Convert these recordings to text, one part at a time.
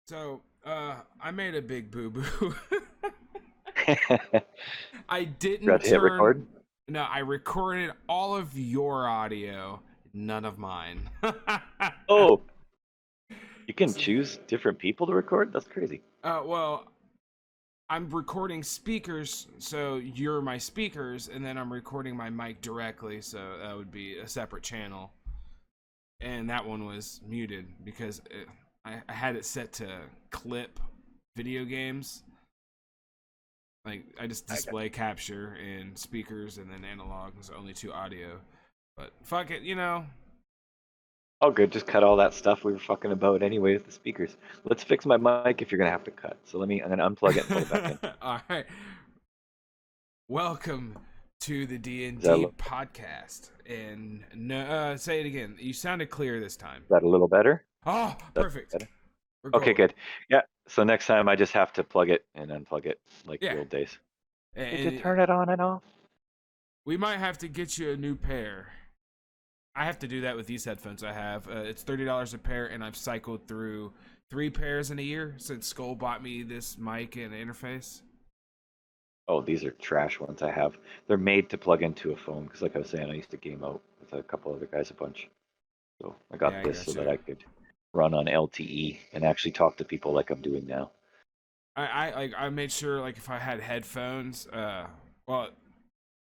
So, I made a big boo boo. I Forgot didn't to hit turn. record. No, I recorded all of your audio, none of mine. Oh, you can choose different people to record? That's crazy. Well, I'm recording speakers, so you're my speakers, and then I'm recording my mic directly, so that would be a separate channel. And that one was muted because I had it set to clip video games. Like I just I got display capture and speakers and then analog. There's only two audio. But fuck it, you know. all good. Just cut all that stuff we were fucking about anyway with the speakers. Let's fix my mic if you're gonna have to cut. So I'm gonna unplug it and plug it back in. All right. Welcome to the D and Is that D podcast. And no, say it again. You sounded clear this time. a little better? Oh, That's perfect. better. We're Okay, golden. good. Yeah. So next time I just have to plug it and unplug it like Yeah. the old days. Did you And turn it on and off? we might have to get you a new pair. I have to do that with these headphones I have. It's $30 a pair, and I've cycled through 3 pairs in a year since Skull bought me this mic and interface. Oh, these are trash ones I have. They're made to plug into a phone because, like I was saying, I used to game out with a couple other guys a bunch. So I Yeah, got I this so that gotcha. I could run on LTE and actually talk to people like I'm doing now. I made sure like if I had headphones, well,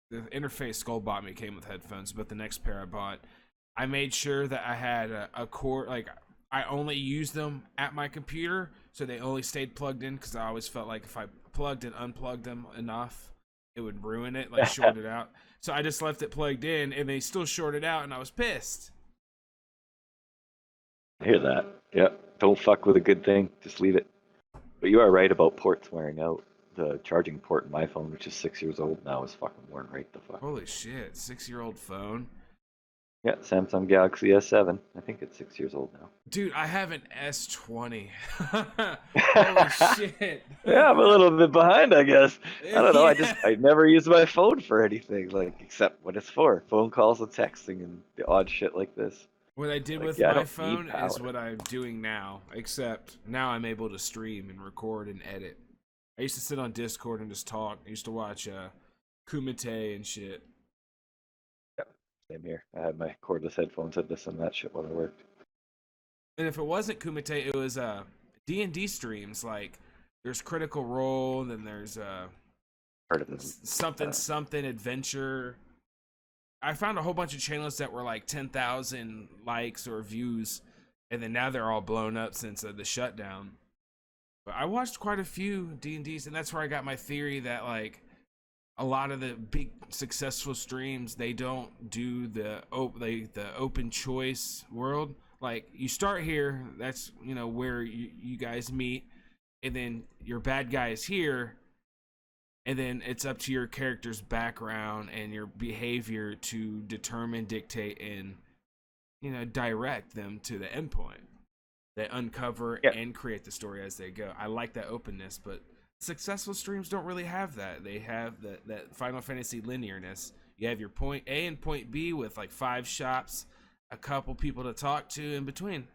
the interface Skull bought me came with headphones, but the next pair I bought, I made sure that I had a cord. Like I only used them at my computer, so they only stayed plugged in because I always felt like if I plugged and unplugged them enough, it would ruin it, like short it out. So I just left it plugged in, and they still shorted out, and I was pissed. I hear that. Yep. Don't fuck with a good thing. Just leave it. But you are right about ports wearing out. The charging port in my phone, which is 6 years old now, is fucking worn right the fuck out. Holy shit, 6-year-old phone. Yeah, Samsung Galaxy S7. I think it's 6 years old now. Dude, I have an S20. Holy shit. Yeah, I'm a little bit behind, I guess. I don't know. Yeah. I never use my phone for anything, like except what it's for, phone calls and texting and the odd shit like this. What I did Like, with yeah, I my don't need phone is power. what I'm doing now, except now I'm able to stream and record and edit. I used to sit on Discord and just talk. I used to watch Kumite and shit. Yeah, same here. I had my cordless headphones and this and that shit while I worked. And if it wasn't Kumite, it was D&D streams. Like there's Critical Role, and then there's Part of them. something Uh, something adventure. I found a whole bunch of channels that were like 10,000 likes or views, and then now they're all blown up since the shutdown. But I watched quite a few D&Ds, and that's where I got my theory that like a lot of the big successful streams they don't do the open choice world. Like you start here, that's where you guys meet, and then your bad guy is here, and then it's up to your character's background and your behavior to determine, dictate, and direct them to the endpoint. They uncover yeah. and create the story as they go. I like that openness, but successful streams don't really have that. They have that Final Fantasy linearness. You have your point A and point B with like 5 shops, a couple people to talk to in between.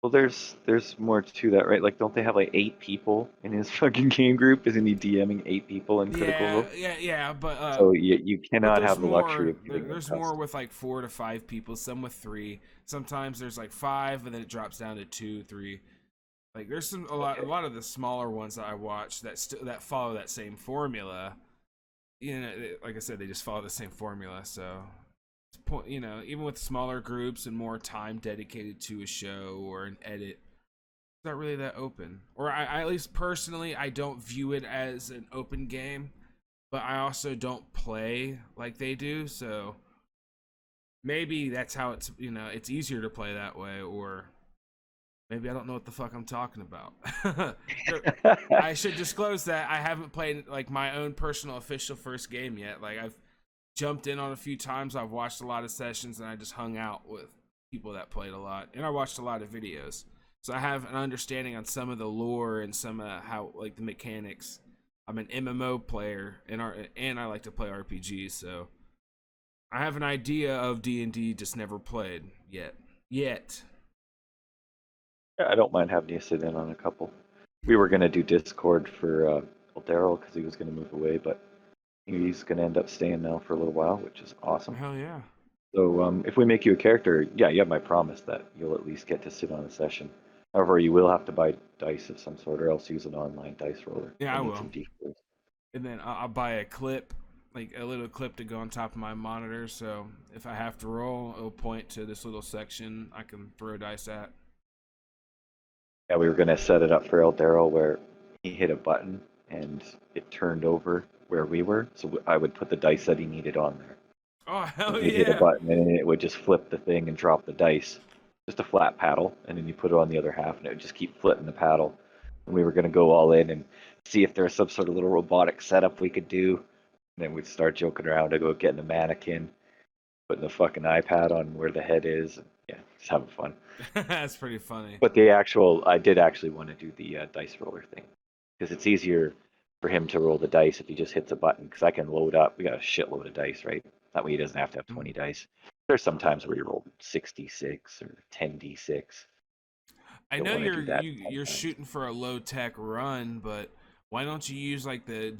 Well, there's more to that, right? Like, don't they have like 8 people in his fucking game group? Isn't he DMing 8 people in Critical Yeah, Role? yeah, So you but cannot there's have the luxury more. of giving them There's more custom. with like 4 to 5 people. Some with three. Sometimes there's like five, and then it drops down to 2, 3. Like there's a Okay. lot of the smaller ones that I watch that follow that same formula. Like I said, they just follow the same formula. So, even with smaller groups and more time dedicated to a show or an edit, it's not really that open. Or I at least personally, I don't view it as an open game, but I also don't play like they do. So maybe that's how it's easier to play that way, or maybe I don't know what the fuck I'm talking about. I should disclose that I haven't played like my own personal official first game yet. Like I've jumped in on a few times. I've watched a lot of sessions, and I just hung out with people that played a lot, and I watched a lot of videos. So I have an understanding on some of the lore and some of how like the mechanics. I'm an MMO player, and I like to play RPGs, so I have an idea of D&D, just never played yet. Yet. Yeah, I don't mind having you sit in on a couple. We were gonna do Discord for Daryl because he was gonna move away, but he's gonna end up staying now for a little while, which is awesome. Hell yeah. So if we make you a character, yeah, you have my promise that you'll at least get to sit on a session. However, you will have to buy dice of some sort, or else use an online dice roller. Yeah, I I need will. some decoys. And then I'll buy a clip, like a little clip to go on top of my monitor. So if I have to roll, it'll point to this little section I can throw dice at. Yeah, we were gonna set it up for El Daryl where he hit a button and it turned over where we were. So I would put the dice that he needed on there. Oh, And hell he'd hit a yeah. button and it would just flip the thing and drop the dice. Just a flat paddle, and then you put it on the other half and it would just keep flipping the paddle. And we were gonna go all in and see if there was some sort of little robotic setup we could do. And then we'd start joking around to go getting a mannequin, putting the fucking iPad on where the head is. And yeah, just having fun. That's pretty funny. But I did actually want to do the dice roller thing because it's easier for him to roll the dice if he just hits a button. Because I can load up. We got a shitload of dice, right? That way he doesn't have to have 20 dice. There's some times where you roll 66 or 10d6. I Don't know want to you're do that you 10 you're times. shooting for a low tech run, but why don't you use like the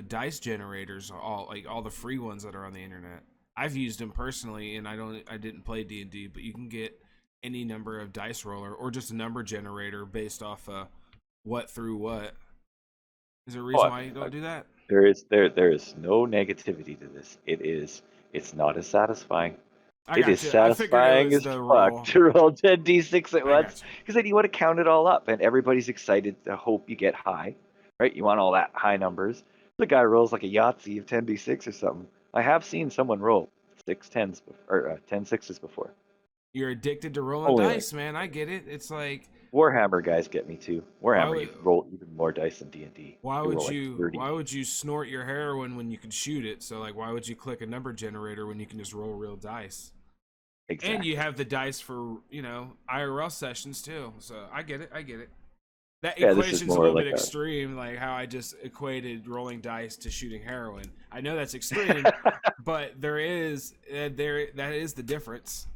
dice generators, all the free ones that are on the internet? I've used them personally, and I didn't play D&D, but you can get any number of dice roller or just a number generator based off what through what. Is there a Oh, reason why you don't do that? there is no negativity to this. It's not as satisfying. I It is got you. I figured it satisfying was as the fuck roll. to roll 10d6 at I once got you. because then you want to count it all up and everybody's excited to hope you get high, right? You want all that high numbers. The guy rolls like a Yahtzee of 10d6 or something. I have seen someone roll 6 10s or 10 6s before. You're addicted to rolling Only like dice, man. I get it. It's like Warhammer guys get me too. why Warhammer, would you roll even more dice than D&D. Why You roll would like you 30. why would you snort your heroin when you could shoot it? So like why would you click a number generator when you can just roll real dice? And you Exactly. have the dice for, IRL sessions too. So I get it. I get it. That Yeah, this is equation's a more little bit like a. extreme, like how I just equated rolling dice to shooting heroin. I know that's extreme, but that is the difference.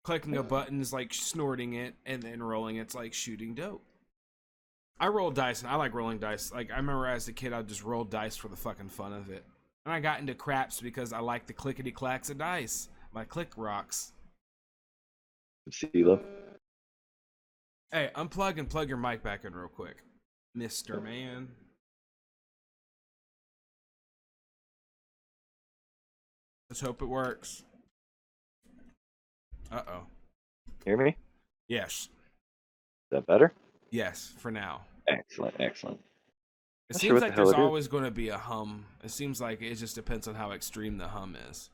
Clicking a button is like snorting it, and then rolling it's like shooting dope. I roll dice and I like rolling dice. Like I remember as a kid, I'd just roll dice for the fucking fun of it. And I got into craps because I like the clickety clacks of dice. My click rocks. CeeLo. Hey, unplug and plug your mic back in real quick, Mister Man. Let's hope it works. Uh oh. Hear me? Is Yes. that better? Yes. For now. Excellent, excellent. It Not sure seems what the like hell there's it is. always going to be a hum. It seems like it just depends on how extreme the hum is.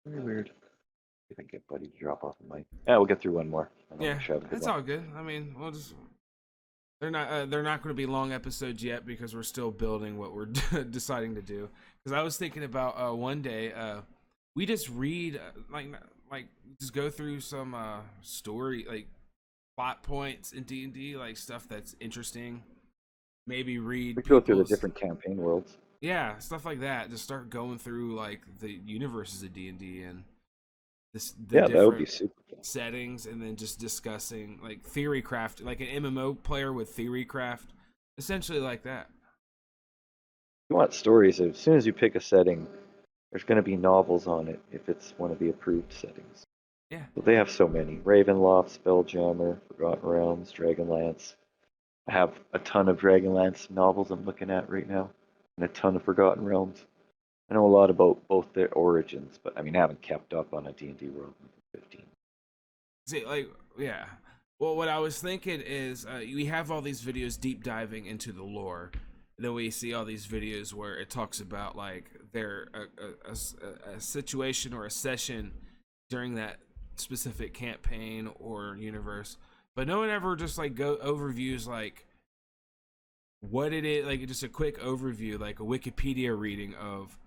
Very weird. See if I can get Buddy to drop off the mic. Yeah, we'll get through one more. And I'll Yeah, make sure I have a good it's one. all good. I mean, we'll just they're not going to be long episodes yet because we're still building what we're deciding to do. Because I was thinking about one day we just read like just go through some story like plot points in D&D, like stuff that's interesting. Maybe read We go through the people's different campaign worlds. stuff like that. Just start going through like the universes of D&D and the Yeah, that would be different super cool. settings, and then just discussing like theory craft, like an MMO player with theory craft, essentially like that. If you want stories, as soon as you pick a setting, there's going to be novels on it if it's one of the approved settings. Yeah, But they have so many. Ravenloft, Spelljammer, Forgotten Realms, Dragonlance. I have a ton of Dragonlance novels I'm looking at right now, and a ton of Forgotten Realms. I know a lot about both their origins, but I mean, I haven't kept up on a D&D world in 15. see, like, yeah. Well, what I was thinking is we have all these videos deep diving into the lore, and then we see all these videos where it talks about like a situation or a session during that specific campaign or universe, but no one ever just like go overviews like what it is, like just a quick overview, like a Wikipedia reading of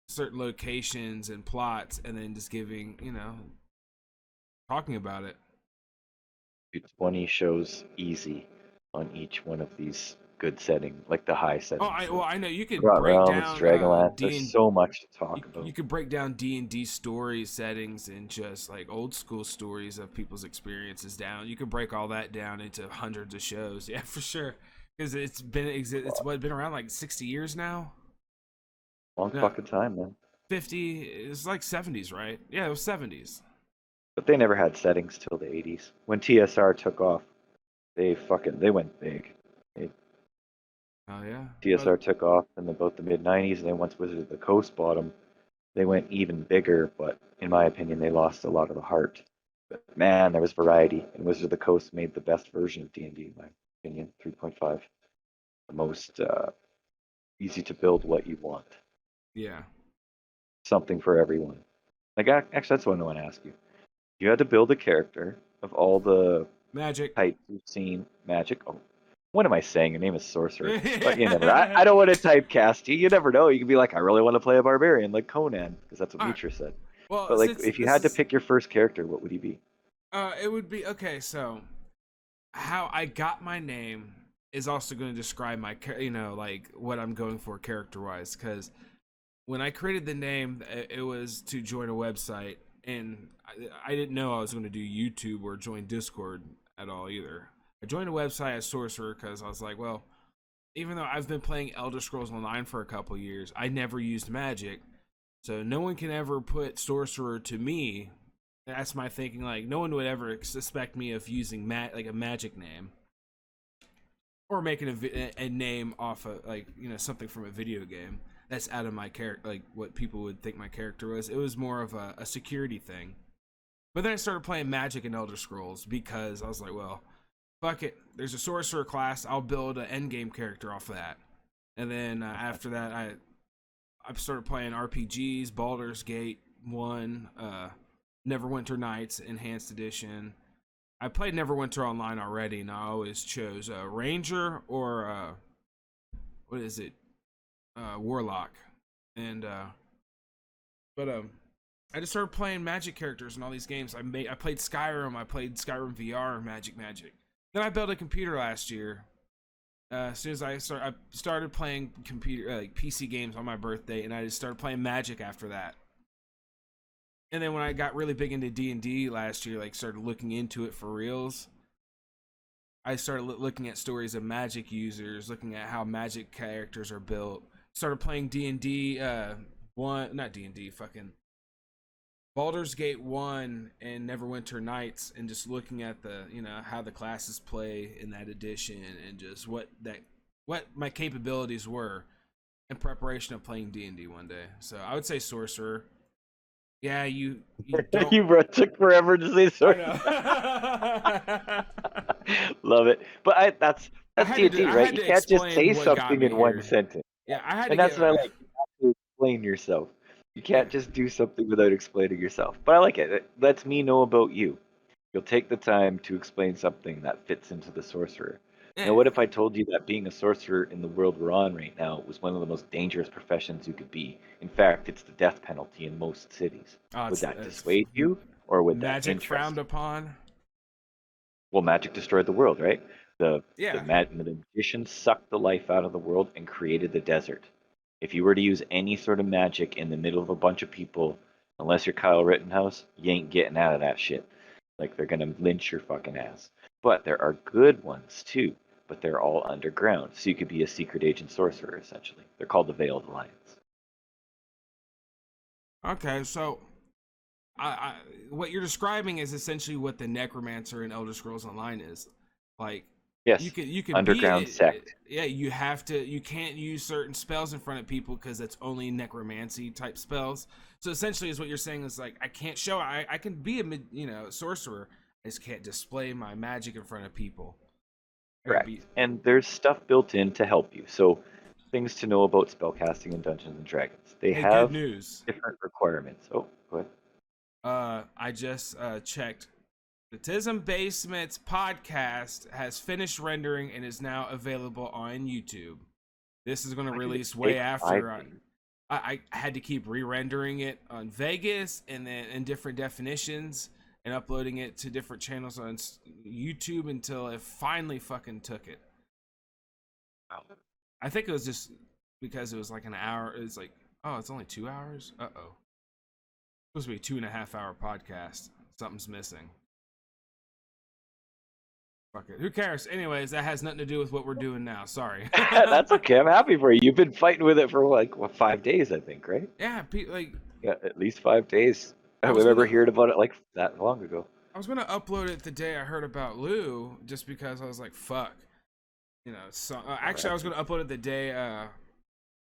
certain locations and plots, and then just giving, talking about it. 20 shows easy on each one of these good setting, like the high Oh, settings. I know you could Forgotten break Realms, down Dragonlance. D There's and so much to talk about. you could break down D&D story settings and just like old school stories of people's experiences down. You could break all that down into hundreds of shows. Yeah, for sure. Because it's been around like 60 years now. Long No, fucking time, man. 50. It's like 70s, right? Yeah, it was 70s. But they never had settings till the 80s. When TSR took off, they went big. They, Oh yeah. TSR took off in about the mid 90s, and then once Wizard of the Coast bought them, they went even bigger. But in my opinion, they lost a lot of the heart. But man, there was variety, and Wizard of the Coast made the best version of D&D, in my opinion. 3.5, the most easy to build what you want. Yeah. Something for everyone. Like actually, that's what I want to ask you. You had to build a character of all the Magic. types you've seen. Magic. Oh, what am I saying? Your name is Sorcerer. But you never. I don't want to typecast you. You never know. You can be like, I really want to play a barbarian, like Conan, because that's what All right. Mitra said. Well, But like, since if you this had to is pick your first character, what would he be? it would be okay. So, how I got my name is also going to describe my, like what I'm going for character wise. Because when I created the name, it was to join a website, and I didn't know I was going to do YouTube or join Discord at all either. I joined a website as Sorcerer because I was like, well, even though I've been playing Elder Scrolls Online for a couple years, I never used magic, so no one can ever put Sorcerer to me. That's my thinking. Like, no one would ever suspect me of using like a magic name or making a name off of like something from a video game. That's out of my character, like what people would think my character was. It was more of a security thing. But then I started playing Magic and Elder Scrolls because I was like, well, fuck it. There's a sorcerer class. I'll build an endgame character off of that. And then after that, I started playing RPGs, Baldur's Gate 1, Neverwinter Nights Enhanced Edition. I played Neverwinter Online already, and I always chose Ranger or what is it? Warlock. And I just started playing Magic characters in all these games. I played Skyrim. I played Skyrim VR, Magic. Then I built a computer last year. As soon as I started playing computer like PC games on my birthday, and I just started playing Magic after that. And then when I got really big into D&D last year, like started looking into it for reals, I started looking at stories of Magic users, looking at how Magic characters are built. Started playing D&D, not D&D, fucking Baldur's Gate 1 and Neverwinter Nights, and just looking at the, how the classes play in that edition, and just what my capabilities were in preparation of playing D&D one day. So I would say Sorcerer. Yeah, you don't. Took forever to say Sorcerer. Love it. But that's D&D, right? You can't just say something in one sentence. Yeah, I had and to that's what I like. You have to explain yourself. You can't just do something without explaining yourself. But I like it. It lets me know about you. You'll take the time to explain something that fits into the sorcerer. Now, what if I told you that being a sorcerer in the world we're on right now was one of the most dangerous professions you could be? In fact, it's the death penalty in most cities. Would that dissuade you, or would that magic interest frowned you? upon? Well, magic destroyed the world, right? The Yeah. the magician sucked the life out of the world and created the desert. If you were to use any sort of magic in the middle of a bunch of people, unless you're Kyle Rittenhouse, you ain't getting out of that shit. Like, they're gonna lynch your fucking ass. But there are good ones too, but they're all underground. So you could be a secret agent sorcerer, essentially. They're called the Veiled Alliance. Okay, so what you're describing is essentially what the Necromancer in Elder Scrolls Online is. Like, Yes, you could underground be sect. Yeah, you can't use certain spells in front of people because that's only necromancy type spells. So essentially, is what you're saying is like, I can't show I can be a sorcerer. I just can't display my magic in front of people. Correct. And there's stuff built in to help you. So things to know about spellcasting in Dungeons and Dragons. They Hey, have good news. different requirements. Oh, go ahead. I just checked. The Tism Basements podcast has finished rendering and is now available on YouTube. This is going to release way after I had to keep re-rendering it on Vegas and then in different definitions and uploading it to different channels on YouTube until it finally fucking took it. I think it was just because it was like an hour. It's like, oh, it's only 2 hours. Supposed to be a 2.5 hour podcast. Something's missing. Fuck it. Who cares? Anyways, that has nothing to do with what we're doing now. Sorry. That's okay. I'm happy for you. You've been fighting with it for like 5 days, I think, right? Yeah, like Yeah, at least 5 days. I was remember gonna, hearing about it like that long ago. I was gonna upload it the day I heard about Lou, just because I was like, fuck. So actually, I was gonna upload it the day. Yeah,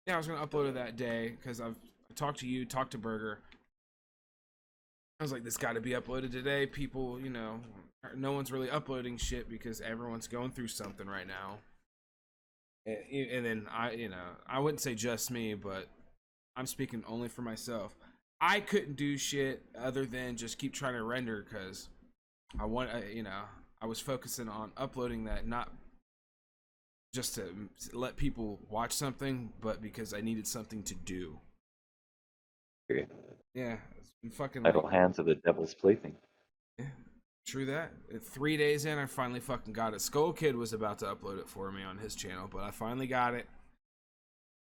I was gonna upload it that day because I talked to you, talked to Burger. I was like, this got to be uploaded today. People, no one's really uploading shit because everyone's going through something right now. And then I wouldn't say just me, but I'm speaking only for myself. I couldn't do shit other than just keep trying to render because I was focusing on uploading that, not just to let people watch something, but because I needed something to do. Okay. Yeah, it's been fucking Idle hands of the devil's plaything. Yeah, true that. 3 days in, I finally fucking got it. Skull Kid was about to upload it for me on his channel, but I finally got it.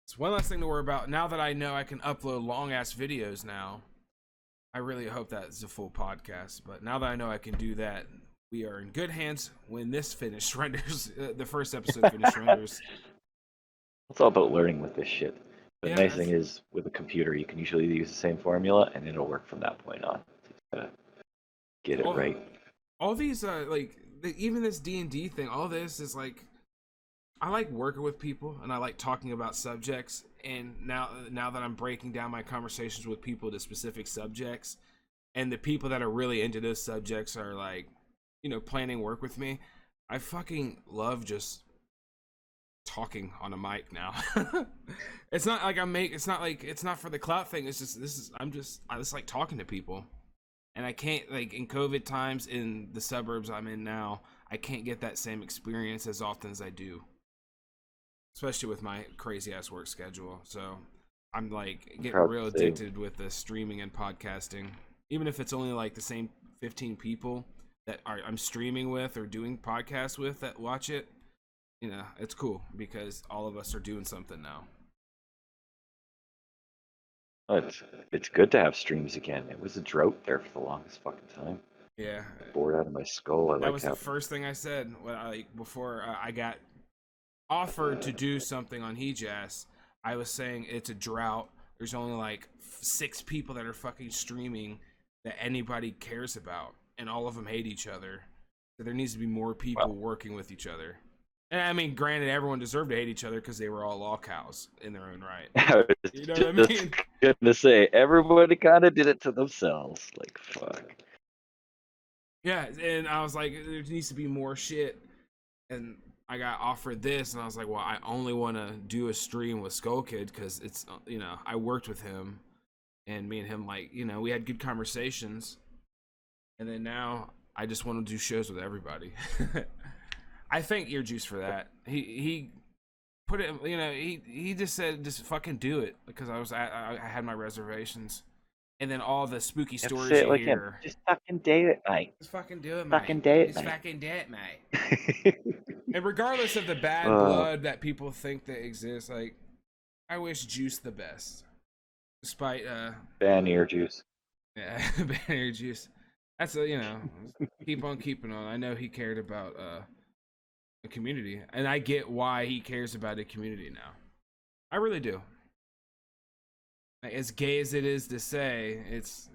It's one less thing to worry about. Now that I know I can upload long-ass videos now, I really hope that it's a full podcast. But now that I know I can do that, we are in good hands when this finished renders, the first episode finished renders. It's all about learning with this shit. The Yeah, nice thing is, with a computer, you can usually use the same formula, and it'll work from that point on. So you just gotta get it right. All these, even this D&D thing, all this is like, I like working with people, and I like talking about subjects. And now that I'm breaking down my conversations with people to specific subjects, and the people that are really into those subjects are like, planning work with me, I fucking love just talking on a mic now. It's not like it's not for the clout thing. It's just I just like talking to people. And I can't, like, in COVID times in the suburbs I'm in now, I can't get that same experience as often as I do. Especially with my crazy ass work schedule. So I'm like getting real addicted with the streaming and podcasting. Even if it's only like the same 15 people that I'm streaming with or doing podcasts with that watch it, it's cool because all of us are doing something now. It's good to have streams again. It was a drought there for the longest fucking time. Yeah. Bored out of my skull. That was the first thing I said before I got offered to do something on Heejazz. I was saying it's a drought. There's only like 6 people that are fucking streaming that anybody cares about, and all of them hate each other. So there needs to be more people working with each other. And I mean, granted, everyone deserved to hate each other because they were all law cows in their own right. You know what I mean? Gonna say everybody kind of did it to themselves. Like fuck. Yeah, and I was like, there needs to be more shit. And I got offered this, and I was like, well, I only want to do a stream with Skull Kid because it's, I worked with him, and me and him, like, we had good conversations. And then now I just want to do shows with everybody. I thank Ear Juice for that. He put it, he just said, just fucking do it because I had my reservations. And then all the spooky stories you hear. Just fucking do it, mate. Just fucking do it, mate. Fucking do it, Just mate. fucking do it, mate. And regardless of the bad blood that people think that exists, like, I wish Juice the best. Despite ban Ear Juice. Yeah, ban Ear Juice. That's keep on keeping on. I know he cared about the community, and I get why he cares about the community now. I really do. As gay as it is to say, it's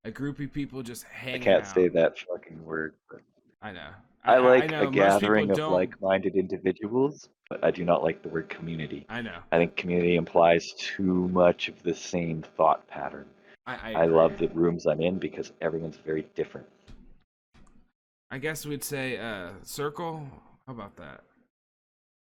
a group of people just hanging out. I can't say that fucking word. But I know. I like a gathering of like-minded individuals, but I do not like the word community. I know. I think community implies too much of the same thought pattern. I love the rooms I'm in because everyone's very different. I guess we'd say circle. How about that?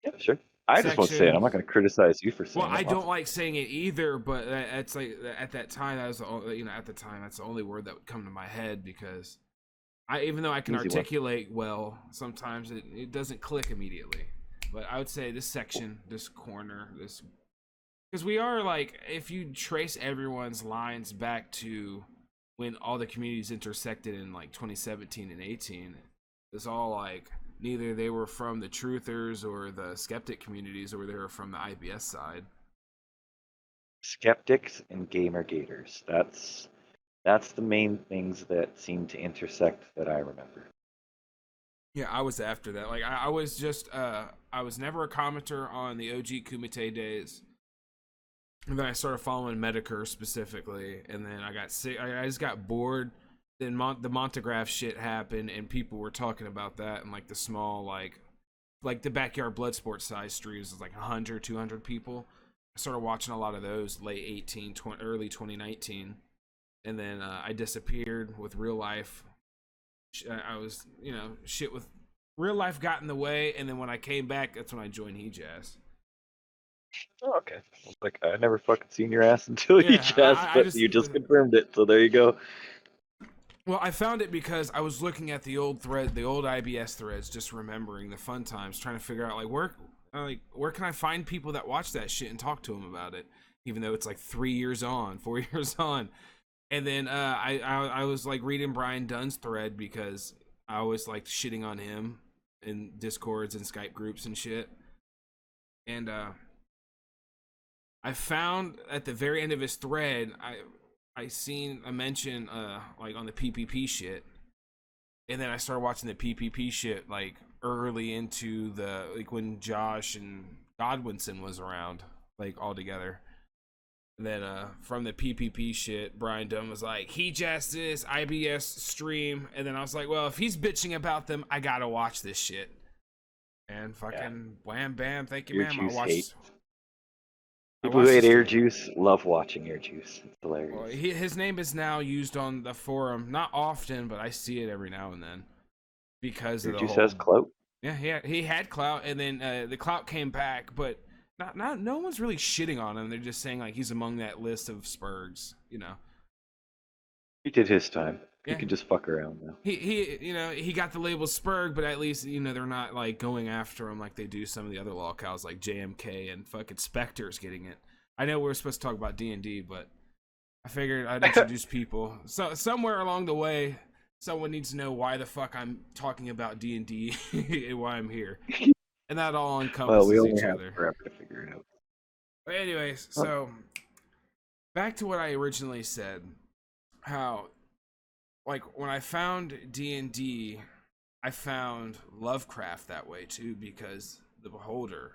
Yeah, sure. I just won't say it. I'm not going to criticize you for saying it. Well, I don't like saying it either, but it's like at that time that was at the time that's the only word that would come to my head because even though I can articulate well, sometimes it doesn't click immediately. But I would say this section, this corner, because we are like, if you trace everyone's lines back to when all the communities intersected in like 2017 and 18, it's all like neither they were from the truthers or the skeptic communities, or they were from the IBS side. Skeptics and gamer gators. That's the main things that seem to intersect that I remember. Yeah, I was after that. Like I was just I was never a commenter on the OG Kumite days. And then I started following Medicare specifically, and then I got sick. I just got bored. Then the Montegraph shit happened, and people were talking about that, and like the small like the backyard blood sports size streams was like 100, 200 people. I started watching a lot of those late 18, early 2019, and then I disappeared with real life. I was, shit with real life got in the way, and then when I came back, that's when I joined Hejaz. Oh, okay. I was like, I never fucking seen your ass until you Yeah, just, but you just confirmed it, so there you go. Well, I found it because I was looking at the old thread, the old IBS threads, just remembering the fun times, trying to figure out where can I find people that watch that shit and talk to them about it, even though it's like 3 years on, 4 years on. And then I was like reading Brian Dunn's thread because I always liked shitting on him in Discords and Skype groups and shit. And I found at the very end of his thread, I seen a mention like on the PPP shit, and then I started watching the PPP shit like early into the like when Josh and Godwinson was around, like all together. And then from the PPP shit, Brian Dunn was like, he just this IBS stream, and then I was like, well, if he's bitching about them, I gotta watch this shit. And fucking wham bam, thank you, ma'am. I watched. People who hate Air Juice love watching Air Juice. It's hilarious. Well, his name is now used on the forum, not often, but I see it every now and then because Air of the Juice whole. has clout. Yeah, he had clout, and then the clout came back, but no one's really shitting on him. They're just saying like he's among that list of Spurgs, He did his time. Yeah. He can just fuck around now. He got the label Spurg, but at least they're not like going after him like they do some of the other lolcows like JMK and fucking Spectre's getting it. I know we're supposed to talk about D&D, but I figured I'd introduce people. So somewhere along the way, someone needs to know why the fuck I'm talking about D&D and why I'm here, and that all encompasses we only each have other. Forever to figure it out. But anyways, so back to what I originally said, how like when I found D&D, I found Lovecraft that way too, because the beholder,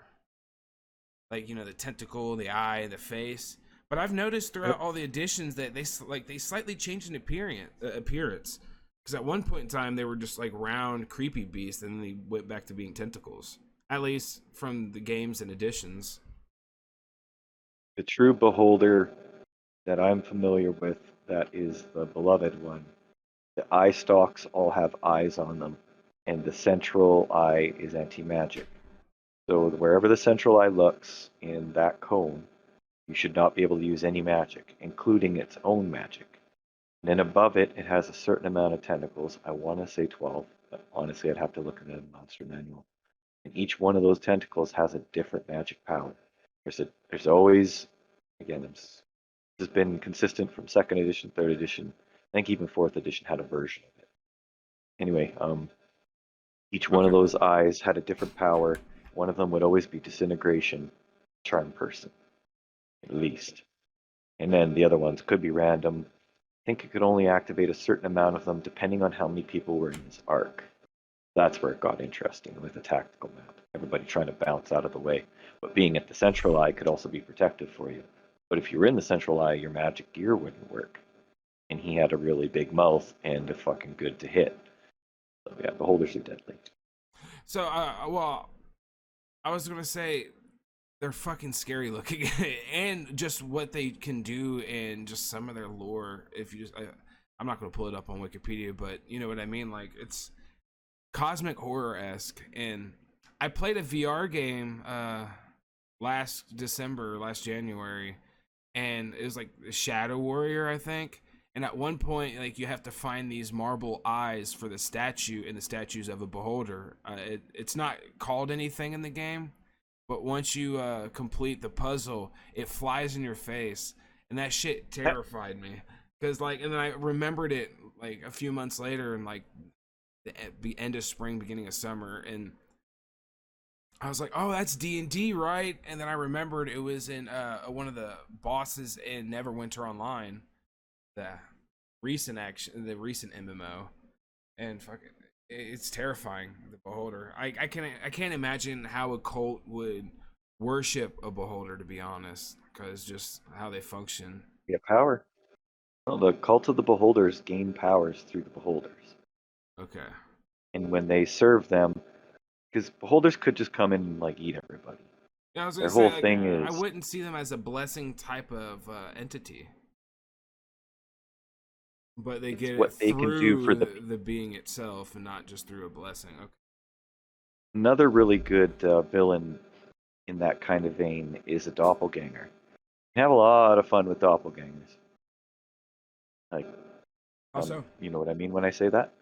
like the tentacle, the eye, the face. But I've noticed throughout all the editions that they slightly changed in appearance. Because at one point in time they were just like round, creepy beasts, and then they went back to being tentacles. At least from the games and editions. The true beholder that I'm familiar with, that is the beloved one. The eye stalks all have eyes on them, and the central eye is anti-magic. So wherever the central eye looks in that cone, you should not be able to use any magic, including its own magic. And then above it, it has a certain amount of tentacles. I want to say 12, but honestly, I'd have to look at the monster manual. And each one of those tentacles has a different magic power. There's always, again, this has been consistent from 2nd edition, 3rd edition. I think even 4th edition had a version of it. Anyway, each one of those eyes had a different power. One of them would always be disintegration, charm person, at least. And then the other ones could be random. I think it could only activate a certain amount of them depending on how many people were in his arc. That's where it got interesting with the tactical map. Everybody trying to bounce out of the way. But being at the central eye could also be protective for you. But if you were in the central eye, your magic gear wouldn't work. And he had a really big mouth and a fucking good to hit. So yeah, beholders are deadly. So, well, I was gonna say they're fucking scary looking, and just what they can do, and just some of their lore. If you just, I'm not gonna pull it up on Wikipedia, but you know what I mean. Like it's cosmic horror-esque, and I played a VR game last January, and it was like Shadow Warrior, I think. And at one point, like, you have to find these marble eyes for the statue, and the statue's of a beholder. It's not called anything in the game, but once you complete the puzzle, it flies in your face, and that shit terrified me. Cause like, and then I remembered it like a few months later, and like the end of spring, beginning of summer, and I was like, "Oh, that's D&D, right?" And then I remembered it was in one of the bosses in Neverwinter Online, the the recent MMO, and fuck it, it's terrifying. The Beholder. I can't imagine how a cult would worship a Beholder, to be honest, because just how they function. Get power. Well, the cult of the beholders gain powers through the beholders, Okay. and when they serve them, because beholders could just come in and like eat everybody. Yeah, I was gonna Their say whole like thing I is wouldn't see them as a blessing type of entity, but they it's get it what they can do for through the. the being itself and not just through a blessing. Okay. Another really good villain in that kind of vein is a doppelganger. You have a lot of fun with doppelgangers. Like, Also, you know what I mean when I say that?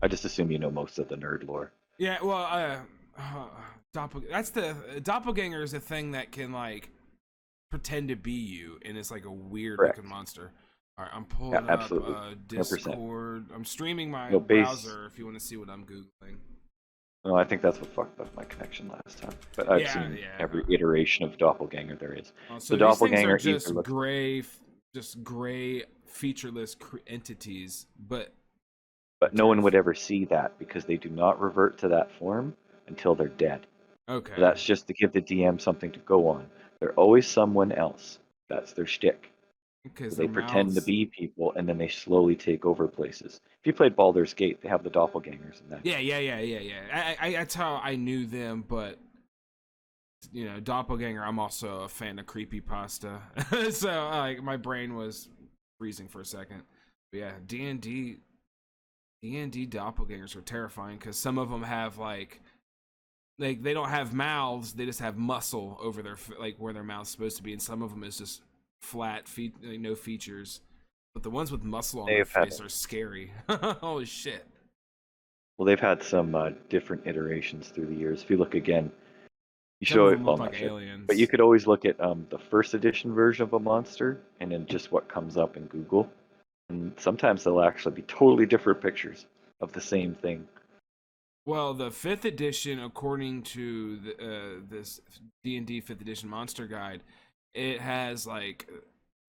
I just assume you know most of the nerd lore. yeah, well, that's the doppelganger is a thing that can like pretend to be you, and it's like a weird looking Correct. monster. All right, I'm Yeah, pulling up absolutely. 100%. Discord. I'm streaming my No base. browser if you want to see what I'm googling. No, I think that's what fucked up my connection last time. But I've Yeah, seen yeah. every iteration of doppelganger there is. So The these things are doppelganger either just looks, gray, featureless entities. But but no one would ever see that because they do not revert to that form until they're dead. okay, So that's just to give the DM something to go on. They're always someone else. That's their shtick. because So their they pretend to mouths. be people and then they slowly take over places. If you played Baldur's Gate, they have the doppelgangers in that. Yeah. That's how I knew them. But doppelganger. I'm also a fan of creepypasta. So like my brain was freezing for a second. But yeah, D&D doppelgangers are terrifying because some of them have like they don't have mouths, they just have muscle over their like where their mouth's supposed to be, and some of them is just flat feet, like, no features. But the ones with muscle on their They've had face are scary. Holy shit! Well, they've had some different iterations through the years. If you look again, you Some of show it. them Well, look I'm like not sure, but you aliens. could always look at the first edition version of a monster and then just what comes up in Google. And sometimes they'll actually be totally different pictures of the same thing. Well, the fifth edition, according to this D&D fifth edition monster guide, it has like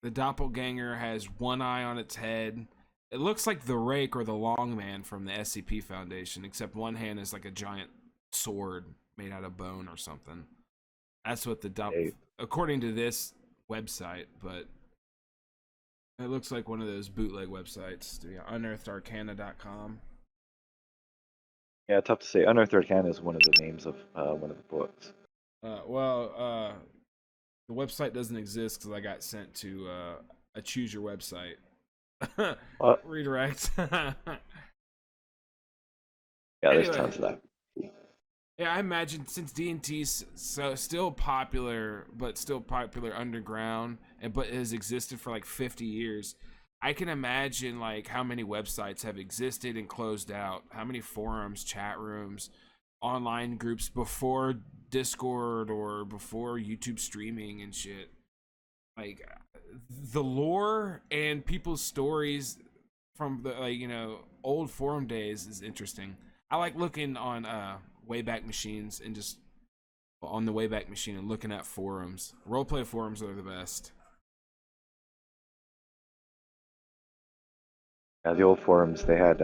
the doppelganger has one eye on its head. It looks like the Rake or the Longman from the SCP Foundation, except one hand is like a giant sword made out of bone or something. That's what They, according to this website, but it looks like one of those bootleg websites. Unearthedarcana.com. yeah, tough to say. Unearthed Arcana is one of the names of one of the books. The website doesn't exist because I got sent to a choose your website redirect. Yeah, there's Anyway, tons of that. yeah, I imagine since D&T's so still popular, but still popular underground, and but has existed for like 50 years, I can imagine like how many websites have existed and closed out, how many forums, chat rooms, online groups before Discord or before YouTube streaming and shit. Like the lore and people's stories from the old forum days is interesting. I like looking on Wayback Machines and just on the Wayback Machine and looking at forums. Roleplay forums are the best. Yeah, the old forums, they had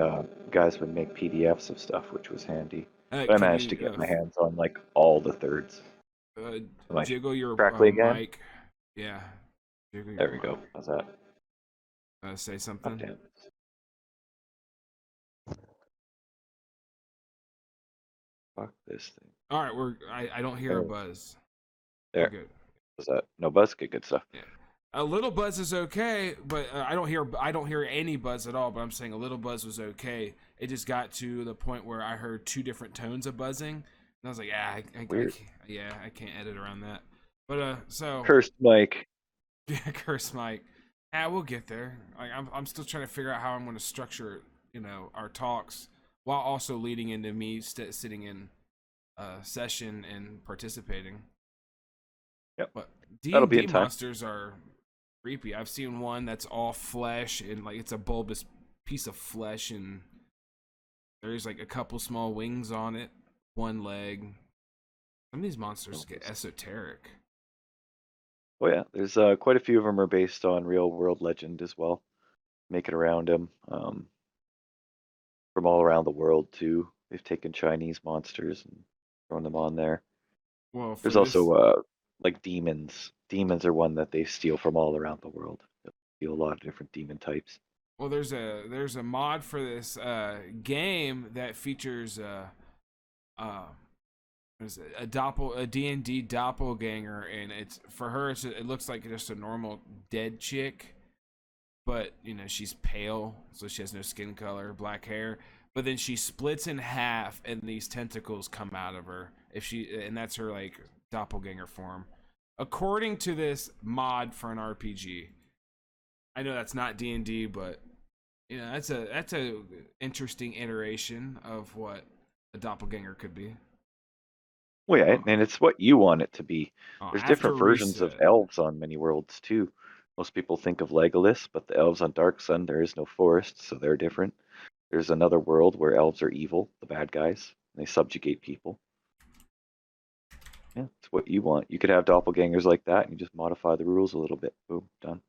guys would make PDFs of stuff, which was handy. But I Can managed to you get my hands on like all the thirds. Am I jiggle your correctly again? mic? Yeah, jiggle your There we mic. go. How's that? Say Oh, something. damn. Fuck this thing. All right, I don't hear a buzz. We're There. good. How's that? No buzz? Good stuff. Yeah. A little buzz is okay, but I don't hear any buzz at all. But I'm saying a little buzz was okay. It just got to the point where I heard two different tones of buzzing, and I was like, Weird. I can't edit around that. But so Cursed Mike. yeah, curse Mike. We'll get there. Like I'm still trying to figure out how I'm going to structure our talks while also leading into me sitting in session and participating. Yep. But That'll be D&D in time. monsters are creepy. I've seen one that's all flesh and like it's a bulbous piece of flesh and There's like a couple small wings on it, one leg. Some of these monsters So get esoteric. oh yeah, there's quite a few of them are based on real world legend as well. Make it around them from all around the world too. They've taken Chinese monsters and thrown them on there. Well, for There's this, also like demons. Demons are one that they steal from all around the world. They steal a lot of different demon types. well, there's a mod for this game that features uh what is it, a D&D doppelganger, and it's for her. It looks like just a normal dead chick, but she's pale, so she has no skin color, black hair. But then she splits in half, and these tentacles come out of her. And that's her like doppelganger form, according to this mod for an RPG. I know that's not D&D, but that's a interesting iteration of what a doppelganger could be. Well, yeah, Oh, and it's what you want it to be. There's after different versions of reset. elves on many worlds too. Most people think of Legolas, but the elves on Dark Sun, there is no forest, so they're different. There's another world where elves are evil, the bad guys, and they subjugate people. Yeah, it's what you want. You could have doppelgangers like that, and you just modify the rules a little bit. Boom, done.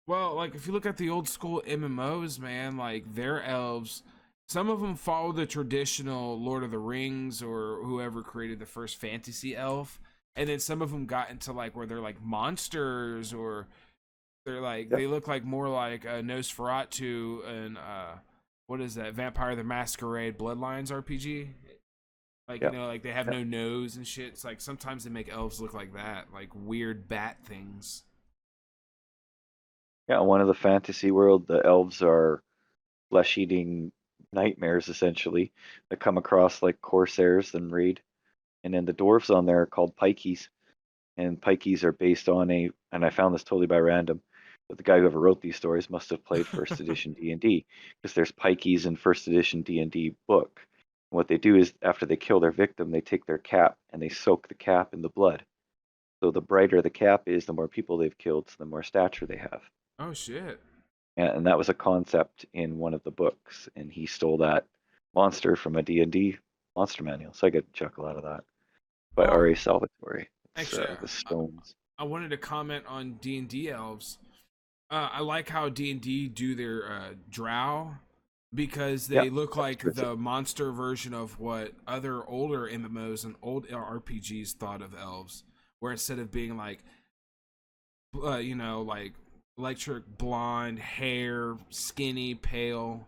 Well, like if you look at the old school MMOs, man, like their elves, some of them follow the traditional Lord of the Rings or whoever created the first fantasy elf, and then some of them got into like where they're like monsters, or they're like Yep, they look like more like Nosferatu and what is that, Vampire the Masquerade Bloodlines RPG. Like yep, like they have yep. no nose and shit. It's like sometimes they make elves look like that, like weird bat things. Yeah, one of the fantasy world, the elves are flesh-eating nightmares essentially that come across like corsairs and raid. And then the dwarves on there are called pikeys, and pikeys are based on and I found this totally by random, but the guy who ever wrote these stories must have played first edition D&D, because there's pikeys in first edition D&D book. And what they do is after they kill their victim, they take their cap and they soak the cap in the blood. So the brighter the cap is, the more people they've killed, so the more stature they have. Oh shit. And that was a concept in one of the books, and he stole that monster from a D&D monster manual. So I get a chuckle out of that. By Well, R.A. Salvatore. It's actually, the stones. I wanted to comment on D&D elves. I like how D&D do their drow, because Yeah, they look that's like terrific. the monster version of what other older MMOs and old RPGs thought of elves, where instead of being like like electric blonde hair, skinny, pale,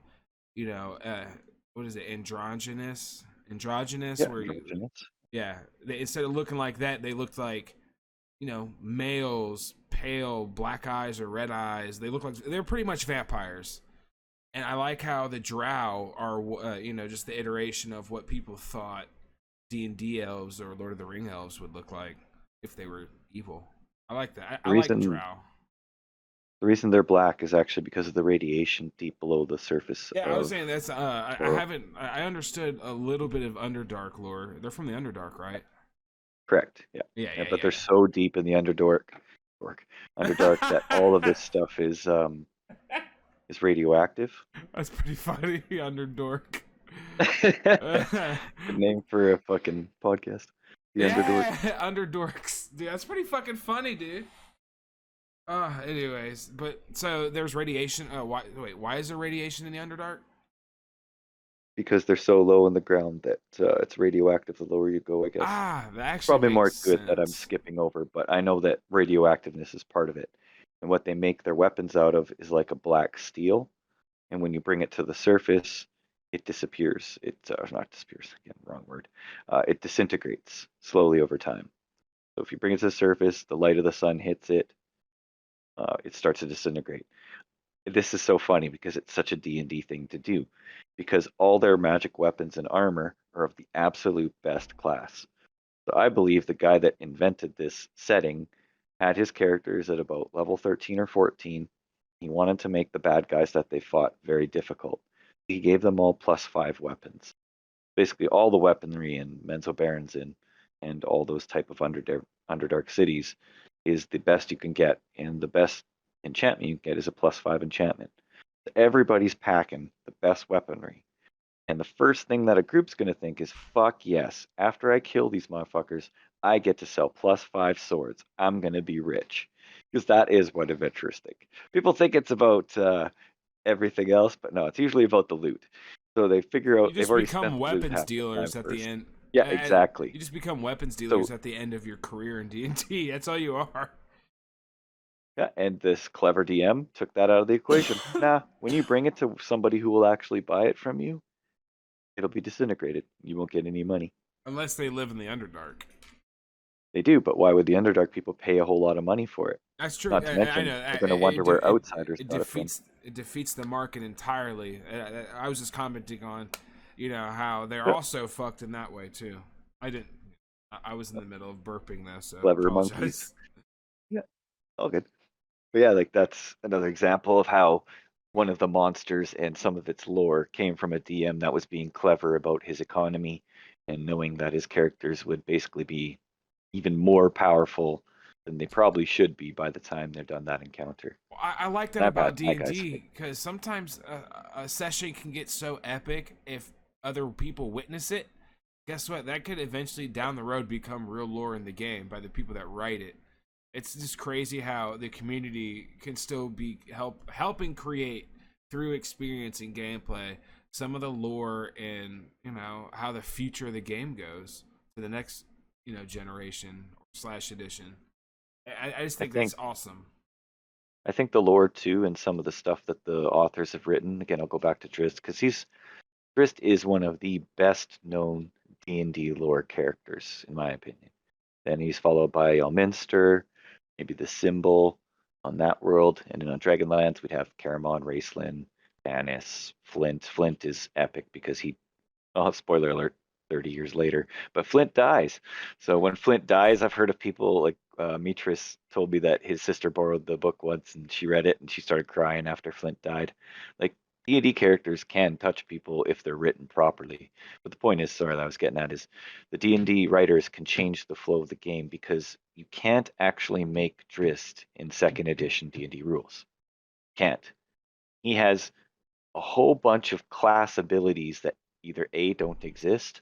you know, uh, what is it, androgynous, Yeah, where androgynous. instead of looking like that, they looked like males, pale, black eyes or red eyes. They look like they're pretty much vampires. And I like how the drow are, just the iteration of what people thought D&D elves or Lord of the Ring elves would look like if they were evil. I like that. I The like reason drow. the reason they're black is actually because of the radiation deep below the surface Yeah, I was of saying that's. I Toro. haven't. I understood a little bit of Underdark lore. They're from the Underdark, right? Correct. Yeah. Yeah, Yeah, yeah, but they're yeah. so deep in the Underdark that all of this stuff is radioactive. That's pretty funny, Underdork. Good name for a fucking podcast. The Underdork. Yeah, Underdorks. Dude, that's pretty fucking funny, dude. Anyways, but so there's radiation. Why is there radiation in the Underdark? Because they're so low in the ground that it's radioactive the lower you go, I guess. Ah, that actually Probably makes more good that I'm sense. skipping over, but I know that radioactiveness is part of it. And what they make their weapons out of is like a black steel. And when you bring it to the surface, it disappears. It not disappears, again, wrong word. It disintegrates slowly over time. So if you bring it to the surface, the light of the sun hits it, it starts to disintegrate. This is so funny because it's such a D&D thing to do, because all their magic weapons and armor are of the absolute best class. So I believe the guy that invented this setting had his characters at about level 13 or 14. He wanted to make the bad guys that they fought very difficult. He gave them all +5 weapons. Basically, all the weaponry in Menzoberranzan and all those type of Underdark cities is the best you can get, and the best enchantment you can get is a +5 enchantment. Everybody's packing the best weaponry, And the first thing that a group's going to think is, fuck yes, after I kill these motherfuckers, I get to sell +5 swords. I'm going to be rich. Because that is what adventurers think. People think it's about everything else, but no, it's usually about the loot. So they figure You out they've just already spent become the loot weapons half the time dealers at the first. end. Yeah, exactly. You just become weapons So dealers at the end of your career in D&D. That's all you are. yeah, and this clever DM took that out of the equation. Nah, when you bring it to somebody who will actually buy it from you, it'll be disintegrated. You won't get any money. Unless they live in the Underdark. They do, but why would the Underdark people pay a whole lot of money for it? That's true. Not to I mention, know. they're going to wonder where outsiders It got it from. defeats the market entirely. I was just commenting on, how they're Yeah, also fucked in that way too. I didn't. I was in the middle of burping though, so clever monkeys. apologize. Yeah, all good. But yeah, like that's another example of how one of the monsters and some of its lore came from a DM that was being clever about his economy and knowing that his characters would basically be even more powerful than they probably should be by the time they're done that encounter. I like that That bad, about D that and guy's good. D because sometimes a session can get so epic if other people witness it. Guess what? That could eventually down the road become real lore in the game by the people that write it. It's just crazy how the community can still be helping create through experiencing gameplay some of the lore and how the future of the game goes to the next generation slash edition. I just I think that's think awesome. I think the lore too, and some of the stuff that the authors have written. Again, I'll go back to Drist because Drist is one of the best known D&D lore characters in my opinion. Then he's followed by Elminster, maybe the Symbol on that world, and then on Dragonlance we'd have Caramon, Raceland, Vanis, Flint. Flint is epic because spoiler alert, 30 years later, but Flint dies. So when Flint dies, I've heard of people like Mitris told me that his sister borrowed the book once and she read it and she started crying after Flint died. Like D&D characters can touch people if they're written properly. But the point is, sorry, that I was getting at is the D&D writers can change the flow of the game because you can't actually make Drist in second edition D&D rules. Can't. He has a whole bunch of class abilities that either A, don't exist,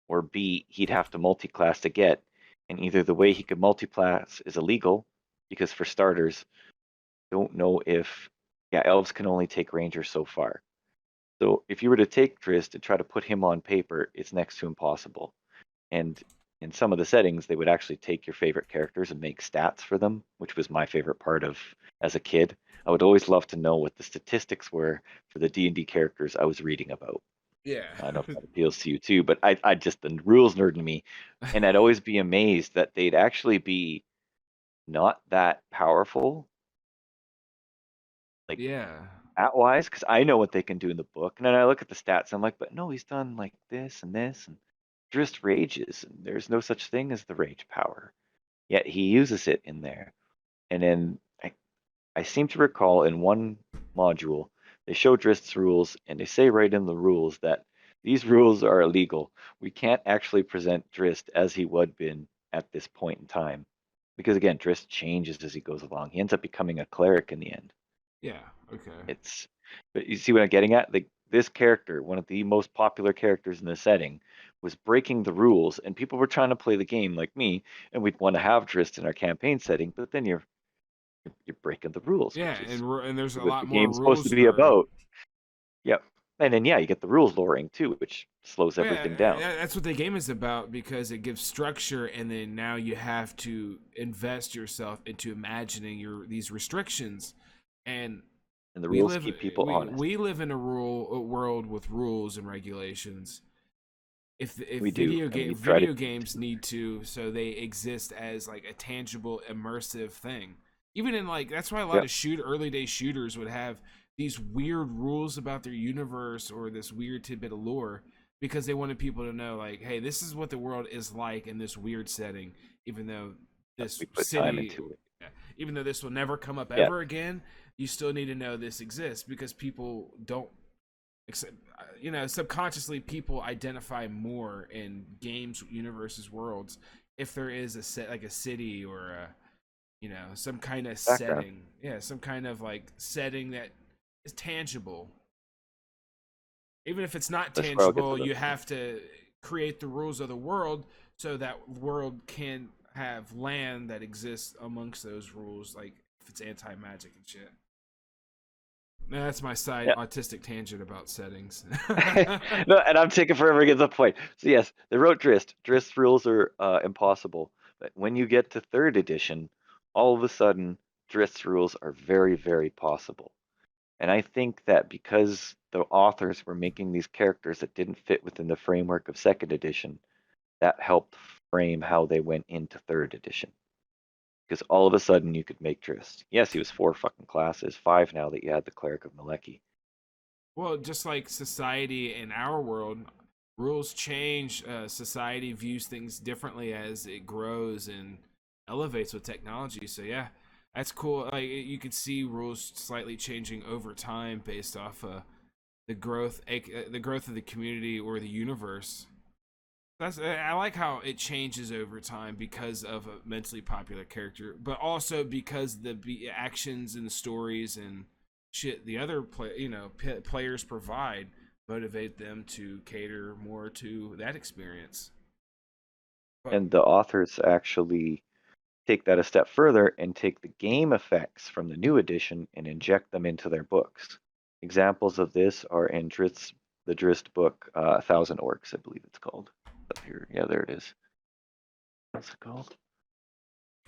or B, he'd have to multi-class to get. And either the way he could multi-class is illegal, because for starters, don't know if, yeah, elves can only take rangers so far. So if you were to take Drist and try to put him on paper, it's next to impossible. And in some of the settings, they would actually take your favorite characters and make stats for them, which was my favorite part of as a kid. I would always love to know what the statistics were for the D&D characters I was reading about. Yeah. I don't know if that appeals to you too, but I just, the rules nerd in me, and I'd always be amazed that they'd actually be not that powerful, like Yeah. stat wise, because I know what they can do in the book, and then I look at the stats, and I'm like, but no, he's done like this and this, and just rages, and there's no such thing as the rage power. Yet he uses it in there. And then I seem to recall in one module, they show Drist's rules, and they say right in the rules that these rules are illegal. We can't actually present Drist as he would been at this point in time. Because again, Drist changes as he goes along. He ends up becoming a cleric in the end. Yeah. Okay. It's, but you see what I'm getting at? Like this character, one of the most popular characters in the setting, was breaking the rules, and people were trying to play the game like me, and we'd want to have Drist in our campaign setting, but then you're breaking the rules, Yeah, which is and there's a what lot the more game's supposed to rules be nerd. about. Yep. And then yeah, you get the rules lowering too, which slows Yeah, everything down. that's what the game is about because it gives structure, and then now you have to invest yourself into imagining these restrictions. And And the we rules live keep people we honest. we live in a rural world with rules and regulations. If We do, and we try to video games need to, so they exist as like a tangible immersive thing. Even in like that's why a lot yep. of early day shooters would have these weird rules about their universe or this weird tidbit of lore because they wanted people to know like, hey, this is what the world is like in this weird setting, even though this We put time city into it. even though this will never come up Yeah. ever again, you still need to know this exists because people don't except subconsciously people identify more in games universes worlds if there is a set like a city or some kind of Background. setting, some kind of like setting that is tangible. Even if it's not That's where I'll get tangible, to you that. have to create the rules of the world so that world can have land that exists amongst those rules, like if it's anti-magic and shit. Now, that's my side Yeah. autistic tangent about settings. No, and I'm taking forever to get to the point. So yes, they wrote Drist. Drist rules are impossible. But when you get to third edition, all of a sudden, Drist rules are very, very possible. And I think that because the authors were making these characters that didn't fit within the framework of second edition, that helped frame how they went into third edition. Because all of a sudden you could make Drist. Yes, he was 4 fucking classes, 5 now that you had the Cleric of Maleki. Well, just like society in our world, rules change. Society views things differently as it grows and elevates with technology. So yeah, that's cool. Like you could see rules slightly changing over time based off the growth of the community or the universe. I like how it changes over time because of a immensely popular character, but also because the actions and the stories and shit the other players provide motivate them to cater more to that experience. But And the authors actually take that a step further and take the game effects from the new edition and inject them into their books. Examples of this are in the Drist book, A Thousand Orcs, I believe it's called. Up here, yeah, there it is. What's it called?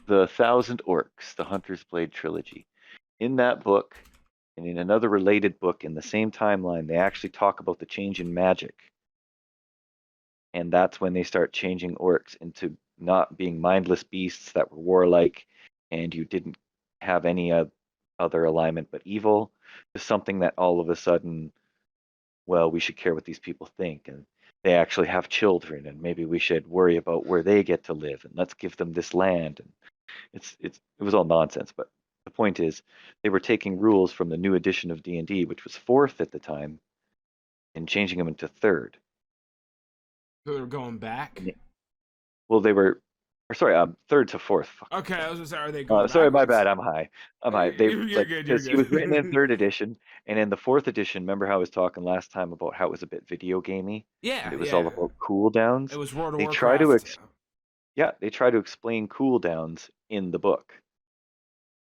The Thousand Orcs, the Hunter's Blade trilogy. In that book, and in another related book in the same timeline, they actually talk about the change in magic. And that's when they start changing orcs into not being mindless beasts that were warlike and you didn't have any other alignment but evil, to something that all of a sudden, well, we should care what these people think, and they actually have children, and maybe we should worry about where they get to live, and let's give them this land. And it was all nonsense, but the point is they were taking rules from the new edition of D&D, which was fourth at the time, and changing them into third. they're going back. And well, they were, or sorry, third to fourth. Fuck. Okay, I was gonna say, are they going Sorry, my backwards? bad. I'm high. I'm high. They You're like good. You're because he was written in good. third edition, and in the fourth edition, remember how I was talking last time about how it was a bit video gamey, and Yeah, it was all yeah. about It cooldowns. was World of They try to Warcraft. they try to explain cooldowns in the book.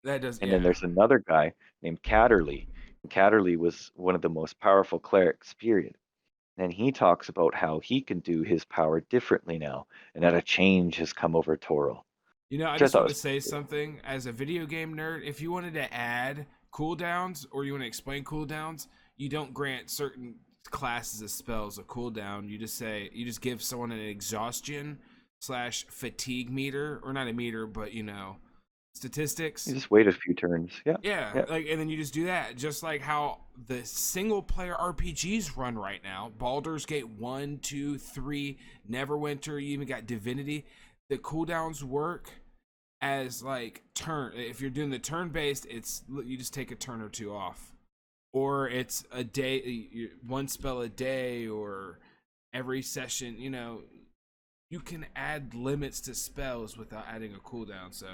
That does, And then yeah. there's another guy named Catterley. And Catterley was one of the most powerful clerics, period. And he talks about how he can do his power differently now, and that a change has come over Toril, You know, I which I just thought want to was say cool. something as a video game nerd. If you wanted to add cooldowns or you want to explain cooldowns, you don't grant certain classes of spells a cooldown. You just give someone an exhaustion slash fatigue meter, or not a meter, but You statistics. just wait a few turns. Yeah, Yeah, yeah. like, and then you just do that, just like how the single player RPGs run right now. Baldur's Gate 1, 2, 3, Neverwinter, you even got Divinity. The cooldowns work as like turn. If you're doing the turn based, it's you just take a turn or two off, or it's a day, one spell a day, or every session. You can add limits to spells without adding a cooldown. So,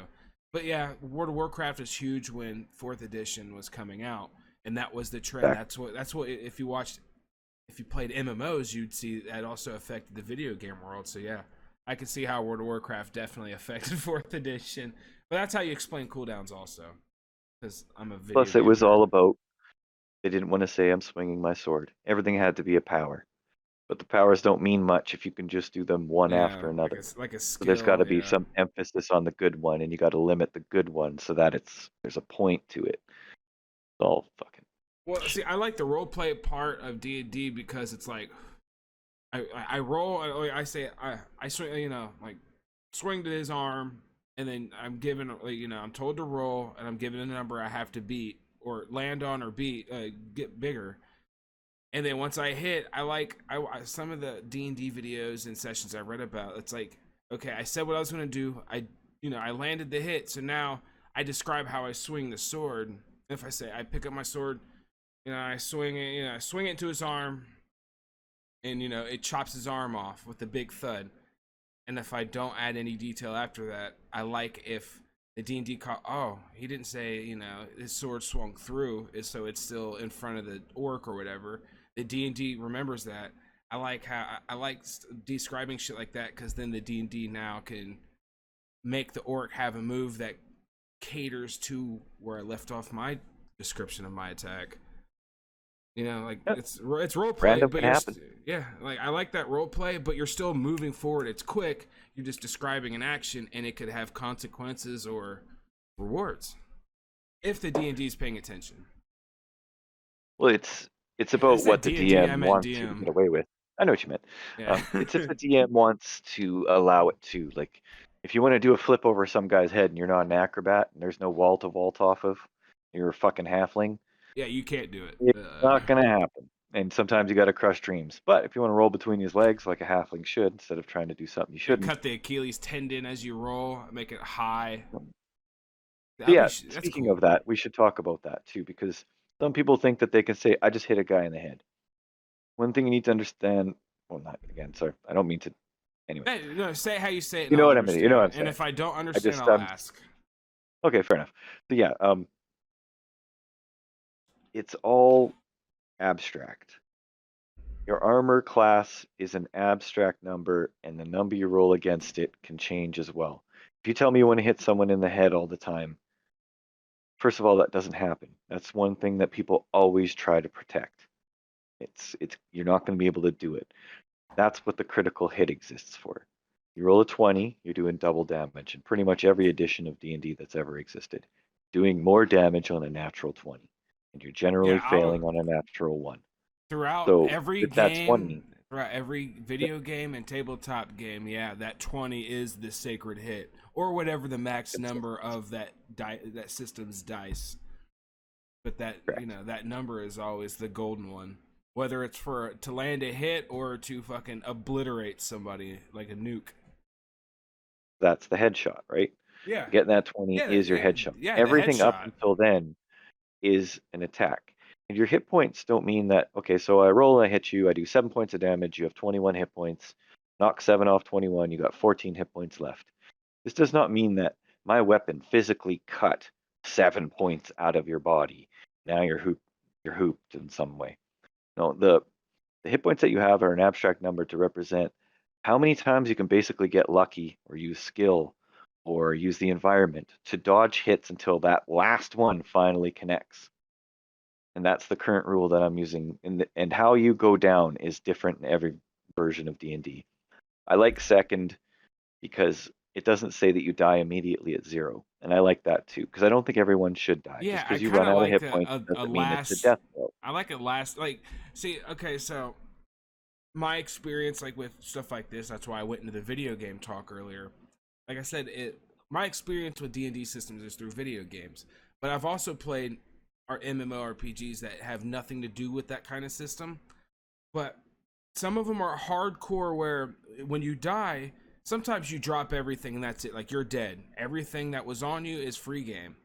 but yeah, World of Warcraft is huge when fourth edition was coming out, and that was the trend. Back. That's what if you played MMOs, you'd see that also affected the video game world. So yeah, I can see how World of Warcraft definitely affected fourth edition. But that's how you explain cooldowns also, because I'm a video Plus, it game was nerd. all about they didn't want to say I'm swinging my sword. Everything had to be a power. But the powers don't mean much if you can just do them one Yeah, after another. like a So there's got skill. to be Yeah. some emphasis on the good one, and you got to limit the good one so that there's a point to it. It's all fucking Well, see, shit. I like the role play part of D&D because it's like I roll. I say I swing. Like swing to his arm, and then I'm given I'm told to roll, and I'm given a number I have to beat or land on or beat, get bigger. And then once I hit, some of the D&D videos and sessions I read about. It's like, okay, I said what I was gonna do. I landed the hit, so now I describe how I swing the sword. If I say I pick up my sword, I swing it, I swing it into his arm, and it chops his arm off with a big thud. And if I don't add any detail after that, I like if the D&D call, oh, he didn't say his sword swung through, so it's still in front of the orc or whatever. The D&D remembers that. I like how I like describing shit like that because then the D&D now can make the orc have a move that caters to where I left off my description of my attack. Like Yeah, it's role play, random but can happen. yeah, like I like that role play, but you're still moving forward. It's quick. You're just describing an action, and it could have consequences or rewards if the D&D is paying attention. Well, it's I about said what the D&D, I DM meant wants you to get DM. away with. I know what you meant. Yeah. It's if the DM wants to allow it to. Like, if you want to do a flip over some guy's head and you're not an acrobat and there's no wall to vault off of, you're a fucking halfling. Yeah, you can't do it. It's not gonna happen. And sometimes you got to crush dreams. But if you want to roll between his legs like a halfling should, instead of trying to do something you Yeah, shouldn't. cut the Achilles tendon as you roll, make it high. But yeah, That's speaking cool. of that, we should talk about that too, because some people think that they can say, "I just hit a guy in the head." One thing you need to understand. Well, not again. Sorry, I don't mean to. Anyway, Hey, no, say it how you say it, and you know I'll what I mean. You know what understand. I'm And saying. if I don't I understand, just I'll ask. okay, fair enough. So yeah, it's all abstract. Your armor class is an abstract number, and the number you roll against it can change as well. If you tell me you want to hit someone in the head all the time, first of all, that doesn't happen. That's one thing that people always try to protect. It's you're not going to be able to do it. That's what the critical hit exists for. You roll a 20, you're doing double damage in pretty much every edition of D&D that's ever existed. Doing more damage on a natural 20, and you're generally Yeah, failing on a natural 1. throughout So every with that game, 20, throughout every video game and tabletop game, yeah, that 20 is the sacred hit, or whatever the max it's number of that system's dice. But correct. that number is always the golden one, whether it's for to land a hit or to fucking obliterate somebody like a nuke. That's the headshot, right? Yeah, Getting that 20 yeah, is your headshot. yeah. The Everything up headshot. until then is an attack. And your hit points don't mean that, okay, so I roll and I hit you, I do 7 points of damage, you have 21 hit points, knock 7 off 21, you got 14 hit points left. This does not mean that my weapon physically cut 7 points out of your body. Now you're hooped in some way. No, the hit points that you have are an abstract number to represent how many times you can basically get lucky or use skill or use the environment to dodge hits until that last one finally connects. And that's the current rule that I'm using. And how you go down is different in every version of D&D. I like second because it doesn't say that you die immediately at 0. And I like that too, because I don't think everyone should die. Just Yeah, I because you kind run of out of like hit points a doesn't mean it's a last. death blow. I like it last. Like, see, okay, so my experience, like with stuff like this, that's why I went into the video game talk earlier. Like I said, my experience with D&D systems is through video games, but I've also played our MMORPGs that have nothing to do with that kind of system. But some of them are hardcore where when you die, sometimes you drop everything and that's it. Like you're dead. Everything that was on you is free game.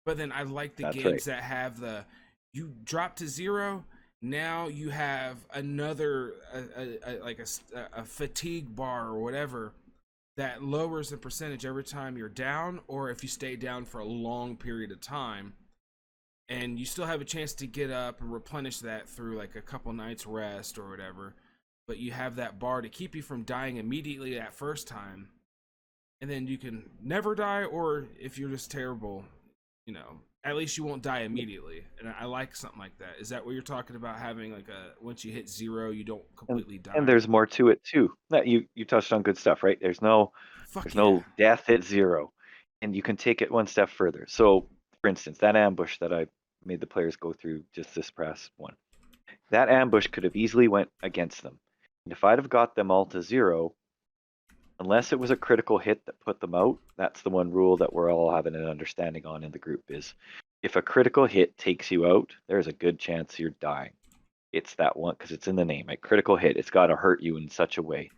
But then I like the That's right. games that have the you drop to 0. Now you have another like a fatigue bar or whatever that lowers the percentage every time you're down, or if you stay down for a long period of time, and you still have a chance to get up and replenish that through like a couple nights rest or whatever. But you have that bar to keep you from dying immediately that first time, and then you can never die, or if you're just terrible, at least you won't die immediately. And I like something like that. Is that what you're talking about? Having like a once you hit 0, you don't and completely and die. there's more to it too. That you touched on good stuff, right? Fuck There's yeah. no death at 0, and you can take it one step further. So, for instance, that ambush that I made the players go through just this past one, that ambush could have easily went against them. And if I'd have got them all to 0, unless it was a critical hit that put them out, that's the one rule that we're all having an understanding on in the group is if a critical hit takes you out, there's a good chance you're dying. It's that one because it's in the name, like critical hit. It's got to hurt you in such a way.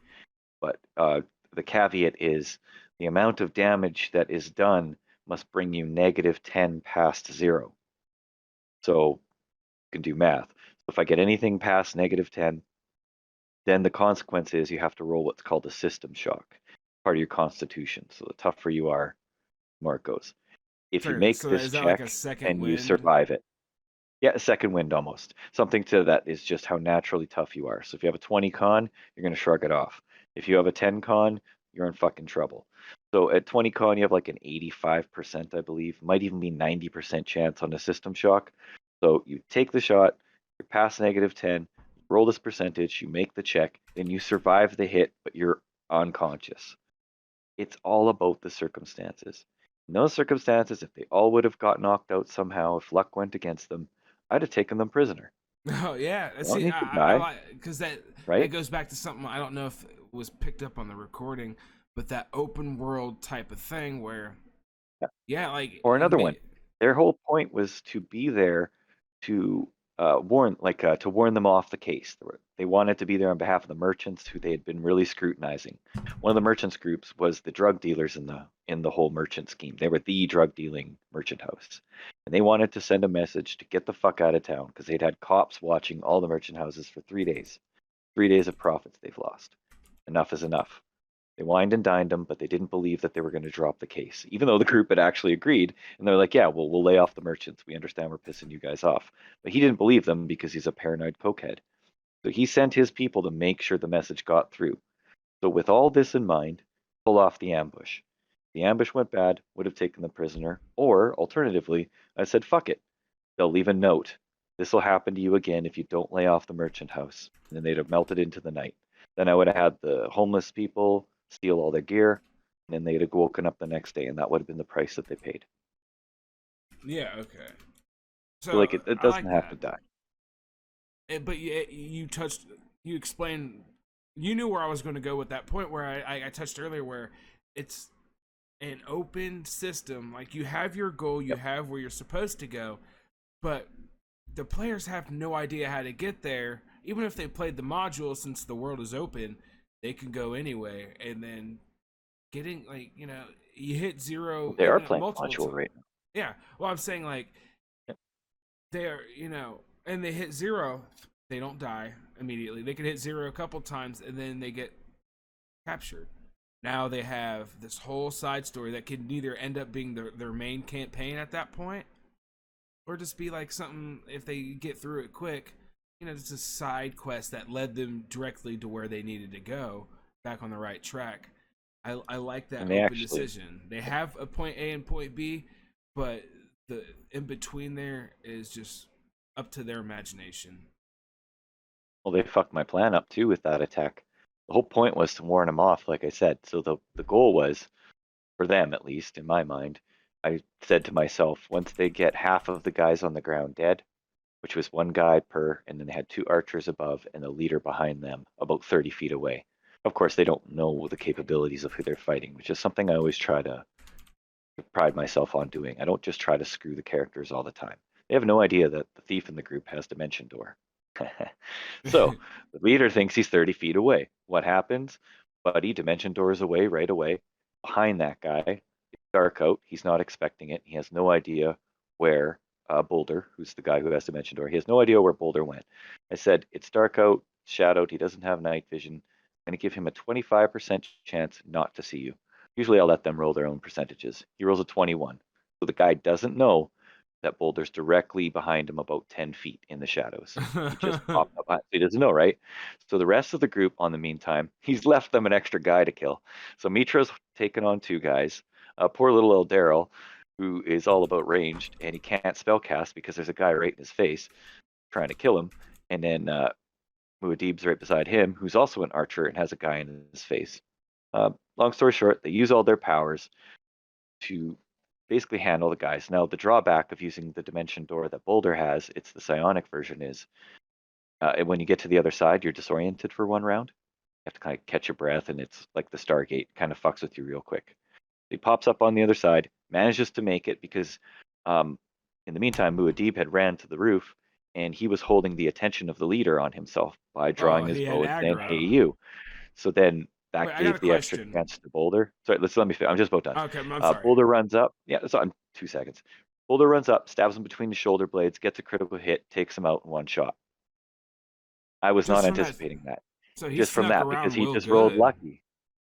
But the caveat is the amount of damage that is done must bring you -10 past 0. So you can do math. So if I get anything past -10, then the consequence is you have to roll what's called a system shock, part of your constitution. So the tougher you are, the more it goes. If you make So this is that like a check second and you wind? survive it, Yeah, a second wind almost. Something to that is just how naturally tough you are. So if you have a 20 con, you're going to shrug it off. If you have a 10 con, you're in fucking trouble. So at 20 con, you have like an 85%, I believe, might even be 90% chance on a system shock. So you take the shot, you're past -10, roll this percentage, you make the check, then you survive the hit, but you're unconscious. It's all about the circumstances. In those circumstances, if they all would have got knocked out somehow, if luck went against them, I'd have taken them prisoner. Oh yeah, They don't see, need to I die, like because that right? goes back to something I don't know if it was picked up on the recording, but that open world type of thing where Yeah. yeah, like Or another one. Their whole point was to be there to to warn them off the case. They wanted to be there on behalf of the merchants who they had been really scrutinizing. One of the merchants groups was the drug dealers in the whole merchant scheme. They were the drug dealing merchant house, and they wanted to send a message to get the fuck out of town because they'd had cops watching all the merchant houses for 3 days. 3 days of profits they've lost. Enough is enough. They wined and dined him, but they didn't believe that they were going to drop the case, even though the group had actually agreed. And they're like, yeah, well, we'll lay off the merchants. We understand we're pissing you guys off. But he didn't believe them because he's a paranoid cokehead. So he sent his people to make sure the message got through. So with all this in mind, pull off the ambush. The ambush went bad, would have taken the prisoner, or alternatively, I said, fuck it. They'll leave a note. This will happen to you again if you don't lay off the merchant house. And then they'd have melted into the night. Then I would have had the homeless people steal all their gear, and then they'd have woken up the next day, and that would have been the price that they paid. yeah, okay. So So like it I doesn't like have to that. die. But you explained, you knew where I was going to go with that point where I touched earlier, where it's an open system. Like you have your goal, you Yep. have where you're supposed to go, but the players have no idea how to get there. Even if they played the module, since the world is open, they can go anyway. And then getting like you hit zero, They are playing multiple module times. right now. Yeah, well, I'm saying like Yep. they're and they hit zero, they don't die immediately. They can hit zero a couple times and then they get captured. Now they have this whole side story that could either end up being their main campaign at that point, or just be like something if they get through it quick. Just a side quest that led them directly to where they needed to go, back on the right track. I like that And they open actually, decision. They have a point A and point B, but the in between there is just up to their imagination. well, they fucked my plan up too with that attack. The whole point was to warn them off, like I said. So the goal was, for them at least, in my mind, I said to myself, once they get half of the guys on the ground dead, which was one guy per, and then they had two archers above and a leader behind them about 30 feet away. Of course, they don't know the capabilities of who they're fighting, which is something I always try to pride myself on doing. I don't just try to screw the characters all the time. They have no idea that the thief in the group has Dimension Door. So the leader thinks he's 30 feet away. What happens? Buddy, Dimension Door is away right away. Behind that guy, dark out. He's not expecting it. He has no idea where Boulder, who's the guy who has Dimension Door, he has no idea where Boulder went. I said, it's dark out, shadowed. He doesn't have night vision. I'm going to give him a 25% chance not to see you. Usually I'll let them roll their own percentages. He rolls a 21. So the guy doesn't know that Boulder's directly behind him about 10 feet in the shadows. He just popped up. He doesn't know, right? So the rest of the group, on the meantime, he's left them an extra guy to kill. So Mitra's taken on two guys. Poor little old Daryl, who is all about ranged, and he can't spell cast because there's a guy right in his face trying to kill him. And then Muad'Dib's right beside him, who's also an archer and has a guy in his face. Long story short, they use all their powers to basically handle the guys. Now, the drawback of using the dimension door that Boulder has, it's the psionic version, is when you get to the other side, you're disoriented for one round. You have to kind of catch your breath, and it's like the Stargate, kind of fucks with you real quick. He pops up on the other side, manages to make it because in the meantime, Muad'Dib had ran to the roof and he was holding the attention of the leader on himself by Oh, drawing his he had bow and saying, "Hey, aggro. you." So then Wait, that I got a gave the extra question. chance to Boulder. Sorry, let me. I'm just about done. Okay, I'm sorry. Boulder runs up. Yeah, so I'm 2 seconds. Boulder runs up, stabs him between the shoulder blades, gets a critical hit, takes him out in one shot. I was not Just from that, anticipating that. so he Just from snuck that because around he real just rolled good. lucky.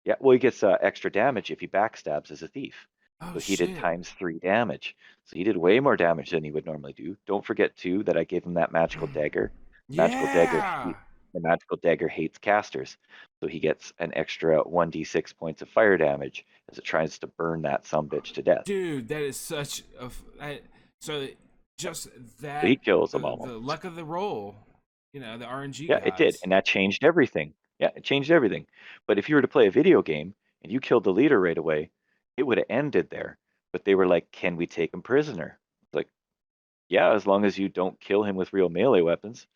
Yeah, well, he gets extra damage if he backstabs as a thief. Oh So he did shit. ×3 damage. So he did way more damage than he would normally do. Don't forget too that I gave him that magical dagger. Magical dagger Yeah. the magical dagger hates casters. So he gets an extra 1d6 points of fire damage as it tries to burn that sumbitch to death. Dude, that is such a so just So he that kills them the almost. luck of the roll, the RNG Yeah, it did, gods. and that changed everything. Yeah, it changed everything. But if you were to play a video game and you killed the leader right away, it would have ended there. But they were like, "Can we take him prisoner?" It's like, yeah, as long as you don't kill him with real melee weapons.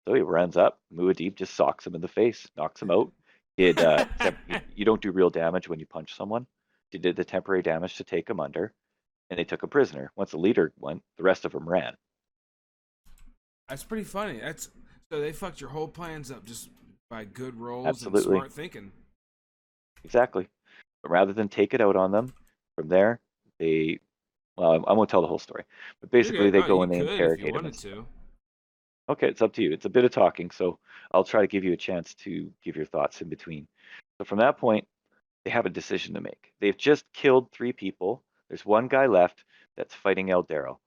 So he runs up, Muad'Dib just socks him in the face, knocks him out. You don't do real damage when you punch someone. You did the temporary damage to take him under, and they took a prisoner. Once the leader went, the rest of them ran. That's pretty funny. That's so they fucked your whole plans up just by good rolls and Absolutely, smart thinking. exactly. But rather than take it out on them, from there they well, I won't tell the whole story, but You're basically good. they Oh, go you and they could if you interrogate him and wanted stuff. to. Okay, it's up to you. It's a bit of talking, so I'll try to give you a chance to give your thoughts in between. So from that point, they have a decision to make. They've just killed 3 people. There's one guy left that's fighting Eldero.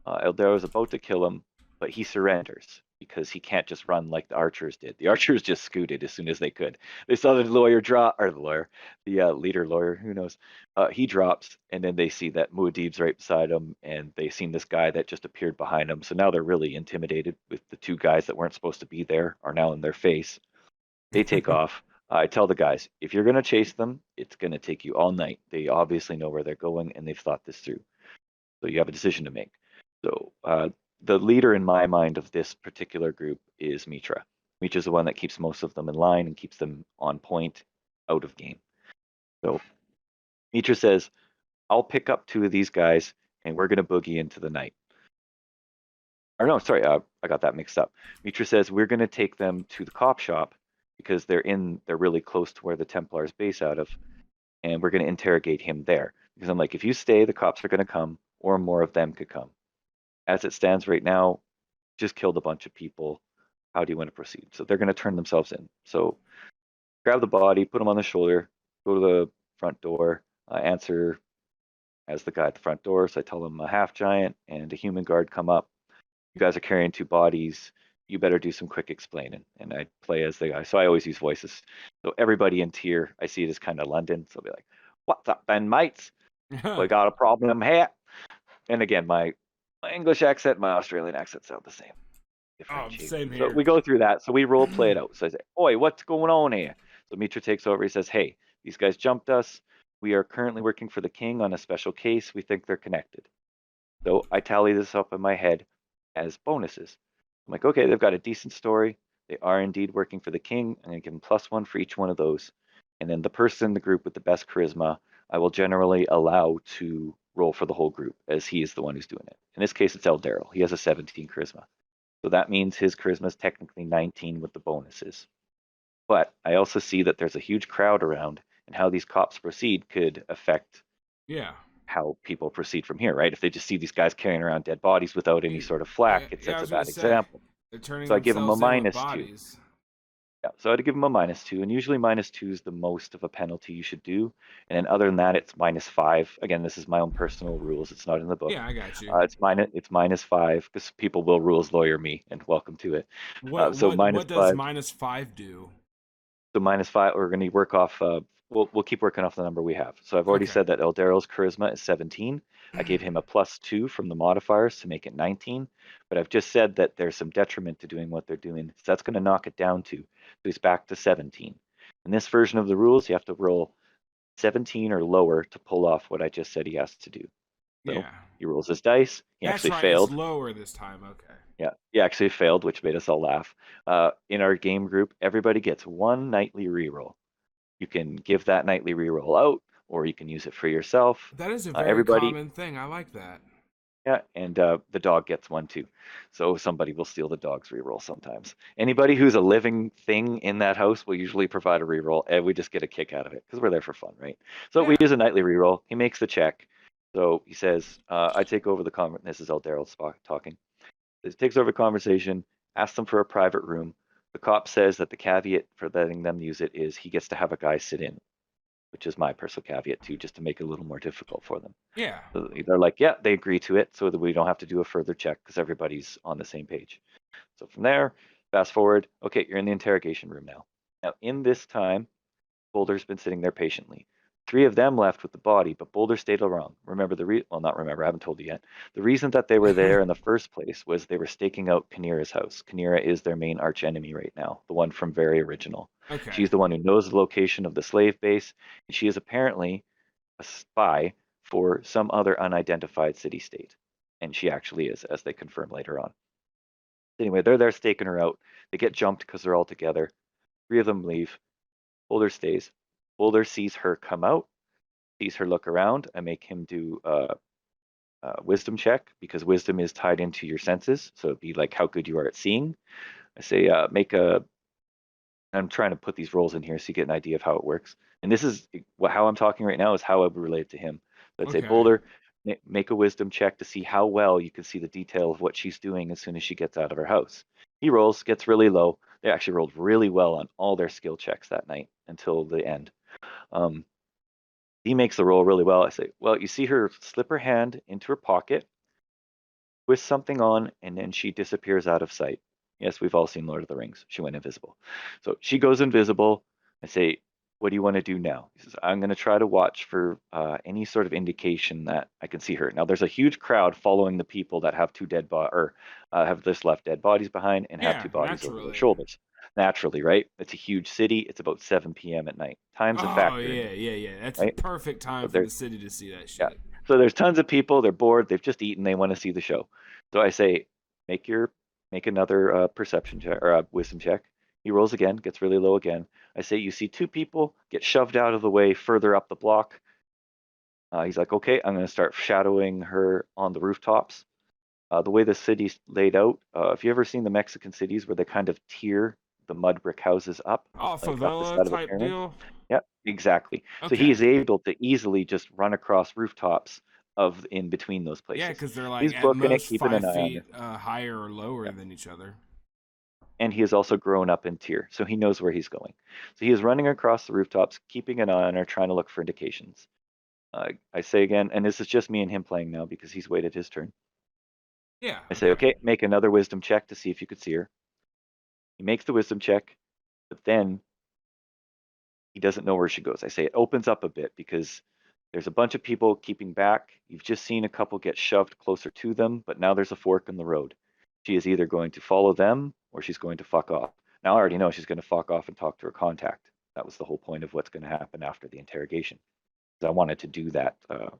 Eldero is about to kill him, but he surrenders because he can't just run like the archers did. The archers just scooted as soon as they could. They saw the lawyer drop, or the lawyer, the leader lawyer, who knows. He drops, and then they see that Muad'Dib's right beside him, and they've seen this guy that just appeared behind him. So now they're really intimidated with the 2 guys that weren't supposed to be there are now in their face. They take off. I tell the guys, if you're going to chase them, it's going to take you all night. They obviously know where they're going, and they've thought this through. So you have a decision to make. So the leader in my mind of this particular group is Mitra. Mitra is the one that keeps most of them in line and keeps them on point out of game. So Mitra says, I'll pick up 2 of these guys and we're going to boogie into the night. Or no, sorry, I got that mixed up. Mitra says, we're going to take them to the cop shop because they're really close to where the Templars base out of, and we're going to interrogate him there. Because I'm like, if you stay, the cops are going to come, or more of them could come. As it stands right now, just killed a bunch of people. How do you want to proceed? So they're going to turn themselves in. So grab the body, put them on the shoulder, go to the front door, answer as the guy at the front door. So I tell them a half giant and a human guard come up. You guys are carrying 2 bodies. You better do some quick explaining. And I play as the guy. So I always use voices. So everybody in tier, I see it as kind of London. So I'll be like, what's up, then, mates? We got a problem here. And again, my English accent, my Australian accent sound the same. Oh, Differentiate. same So here. we go through that. So we role play it out. So I say, Oi, what's going on here? So Mitra takes over. He says, Hey, these guys jumped us. We are currently working for the king on a special case. We think they're connected. So I tally this up in my head as bonuses. I'm like, okay, they've got a decent story. They are indeed working for the king. I'm going to give them +1 for each one of those. And then the person in the group with the best charisma, I will generally allow to roll for the whole group as he is the one who's doing it. In this case, it's Eldero. He has a 17 charisma. So that means his charisma is technically 19 with the bonuses. But I also see that there's a huge crowd around, and how these cops proceed could affect Yeah. how people proceed from here, right? If they just see these guys carrying around dead bodies without any sort of flack, Yeah, it yeah, I sets a was gonna bad say example. they're turning So I give them a themselves in with -2. bodies. Yeah, so I had to give them a -2, and usually -2 is the most of a penalty you should do. And then other than that, it's -5. Again, this is my own personal rules. It's not in the book. Yeah, I got you. It's -5 because people will rules lawyer me, and welcome to it. What So what minus what does five. -5 do? So -5, we're going to work off. We'll keep working off the number we have. So I've already Okay. said that Eldero's charisma is 17. I gave him a +2 from the modifiers to make it 19. But I've just said that there's some detriment to doing what they're doing. So that's going to knock it down to. So he's back to 17. In this version of the rules, you have to roll 17 or lower to pull off what I just said he has to do. So Yeah. he rolls his dice. He That's actually right. It's failed. lower this time. Okay. Yeah, he actually failed, which made us all laugh. In our game group, everybody gets 1 nightly reroll. You can give that nightly reroll out, or you can use it for yourself. That is a very Everybody, common thing. I like that. yeah, and the dog gets 1 too. So somebody will steal the dog's reroll sometimes. Anybody who's a living thing in that house will usually provide a reroll, and we just get a kick out of it because we're there for fun, right? So we Yeah. use a nightly reroll. He makes the check. So he says, "I take over the conversation." This is Daryl talking. He takes over the conversation, asks them for a private room. The cop says that the caveat for letting them use it is he gets to have a guy sit in. which is my personal caveat too, just to make it a little more difficult for them. Yeah. So they're like, yeah, they agree to it, so that we don't have to do a further check because everybody's on the same page. So from there, fast forward. Okay, you're in the interrogation room now. Now in this time, Boulder's been sitting there patiently. 3 of them left with the body, but Boulder stayed around. Remember well, not remember, I haven't told you yet. The reason that they were there in the first place was they were staking out Kinira's house. Kinira is their main arch enemy right now, the one from very original. Okay. She's the one who knows the location of the slave base, and she is apparently a spy for some other unidentified city-state. And she actually is, as they confirm later on. Anyway, they're there staking her out. They get jumped because they're all together. 3 of them leave. Boulder stays. Boulder sees her come out, sees her look around. I make him do a wisdom check because wisdom is tied into your senses. So it'd be like how good you are at seeing. I say, I'm trying to put these roles in here so you get an idea of how it works. And this is how I'm talking right now is how I would relate to him. So I'd say, Okay. Boulder, make a wisdom check to see how well you can see the detail of what she's doing as soon as she gets out of her house. He rolls, gets really low. They actually rolled really well on all their skill checks that night until the end. He makes the roll really well. I say, well, you see her slip her hand into her pocket, twist something on, and then she disappears out of sight. Yes, we've all seen Lord of the Rings. She went invisible. So she goes invisible. I say, what do you want to do now? He says, I'm going to try to watch for any sort of indication that I can see her. Now, there's a huge crowd following the people that have 2 dead have this left dead bodies behind and have Yeah, 2 bodies over their naturally. shoulders. Naturally, right? It's a huge city. It's about 7 p.m. at night. Time's a Oh factor in yeah, this, yeah, yeah. That's the right? perfect time So for there, the city to see that yeah. shit. So there's tons of people. They're bored. They've just eaten. They want to see the show. So I say, make your make another perception check or wisdom check. He rolls again, gets really low again. I say, you see 2 people get shoved out of the way further up the block. He's like, okay, I'm going to start shadowing her on the rooftops. The way the city's laid out, if you ever seen the Mexican cities where they kind of tier the mud brick houses up, Oh, like up the favela side of a type pyramid. deal. Yep, exactly. So he Okay. is able to easily just run across rooftops of in between those Yeah, places. because they're like He's at booking it, most keeping an five eye on feet her. higher or lower Yep. than each other. And he has also grown up in tier, so he knows where he's going. So he is running across the rooftops, keeping an eye on her, trying to look for indications. I say again, and this is just me and him playing now because he's waited his turn. Yeah. I say, Okay. okay, make another wisdom check to see if you could see her. He makes the wisdom check, but then he doesn't know where she goes. I say it opens up a bit because there's a bunch of people keeping back. You've just seen a couple get shoved closer to them, but now there's a fork in the road. She is either going to follow them or she's going to fuck off. Now I already know she's going to fuck off and talk to her contact. That was the whole point of what's going to happen after the interrogation. I wanted to do that.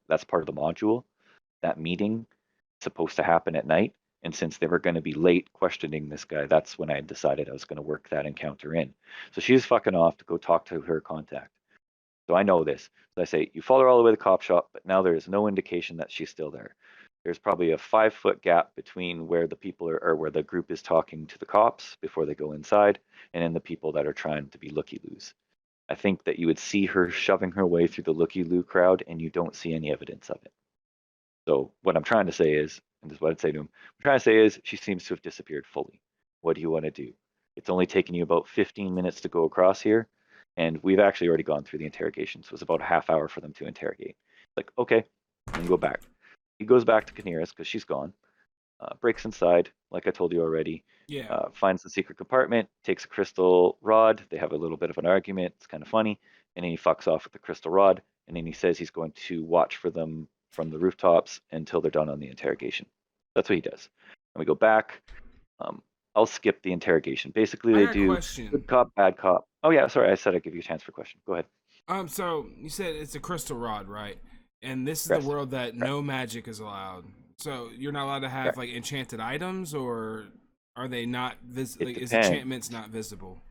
That's part of the module. That meeting is supposed to happen at night. And since they were going to be late questioning this guy, that's when I decided I was going to work that encounter in. So she's fucking off to go talk to her contact. So I know this. So I say, you follow her all the way to the cop shop, but now there is no indication that she's still there. There's probably a 5-foot gap between where the people are, or where the group is talking to the cops before they go inside, and then the people that are trying to be looky-loos. I think that you would see her shoving her way through the looky-loo crowd, and you don't see any evidence of it. So what I'm trying to say is, and this is what I'd say to him, what I'm trying to say is she seems to have disappeared fully. What do you want to do? It's only taken you about 15 minutes to go across here, and we've actually already gone through the interrogation, so it's about a half hour for them to interrogate. Like, okay, and then go back. He goes back to Kinira's because she's gone, breaks inside, like I told you already, Yeah. finds the secret compartment, takes a crystal rod. They have a little bit of an argument. It's kind of funny. And then he fucks off with the crystal rod. And then he says he's going to watch for them from the rooftops until they're done on the interrogation. That's what he does. And we go back. Um, I'll skip the interrogation. Basically, I they got a do question. good cop, bad cop. Oh, yeah, sorry. I said I'd give you a chance for a question. Go ahead. So you said it's a crystal rod, right? And this is the Correct. world that Correct. no magic is allowed. So you're not allowed to have Correct. like enchanted items, or are they not It like is depends. enchantments not visible?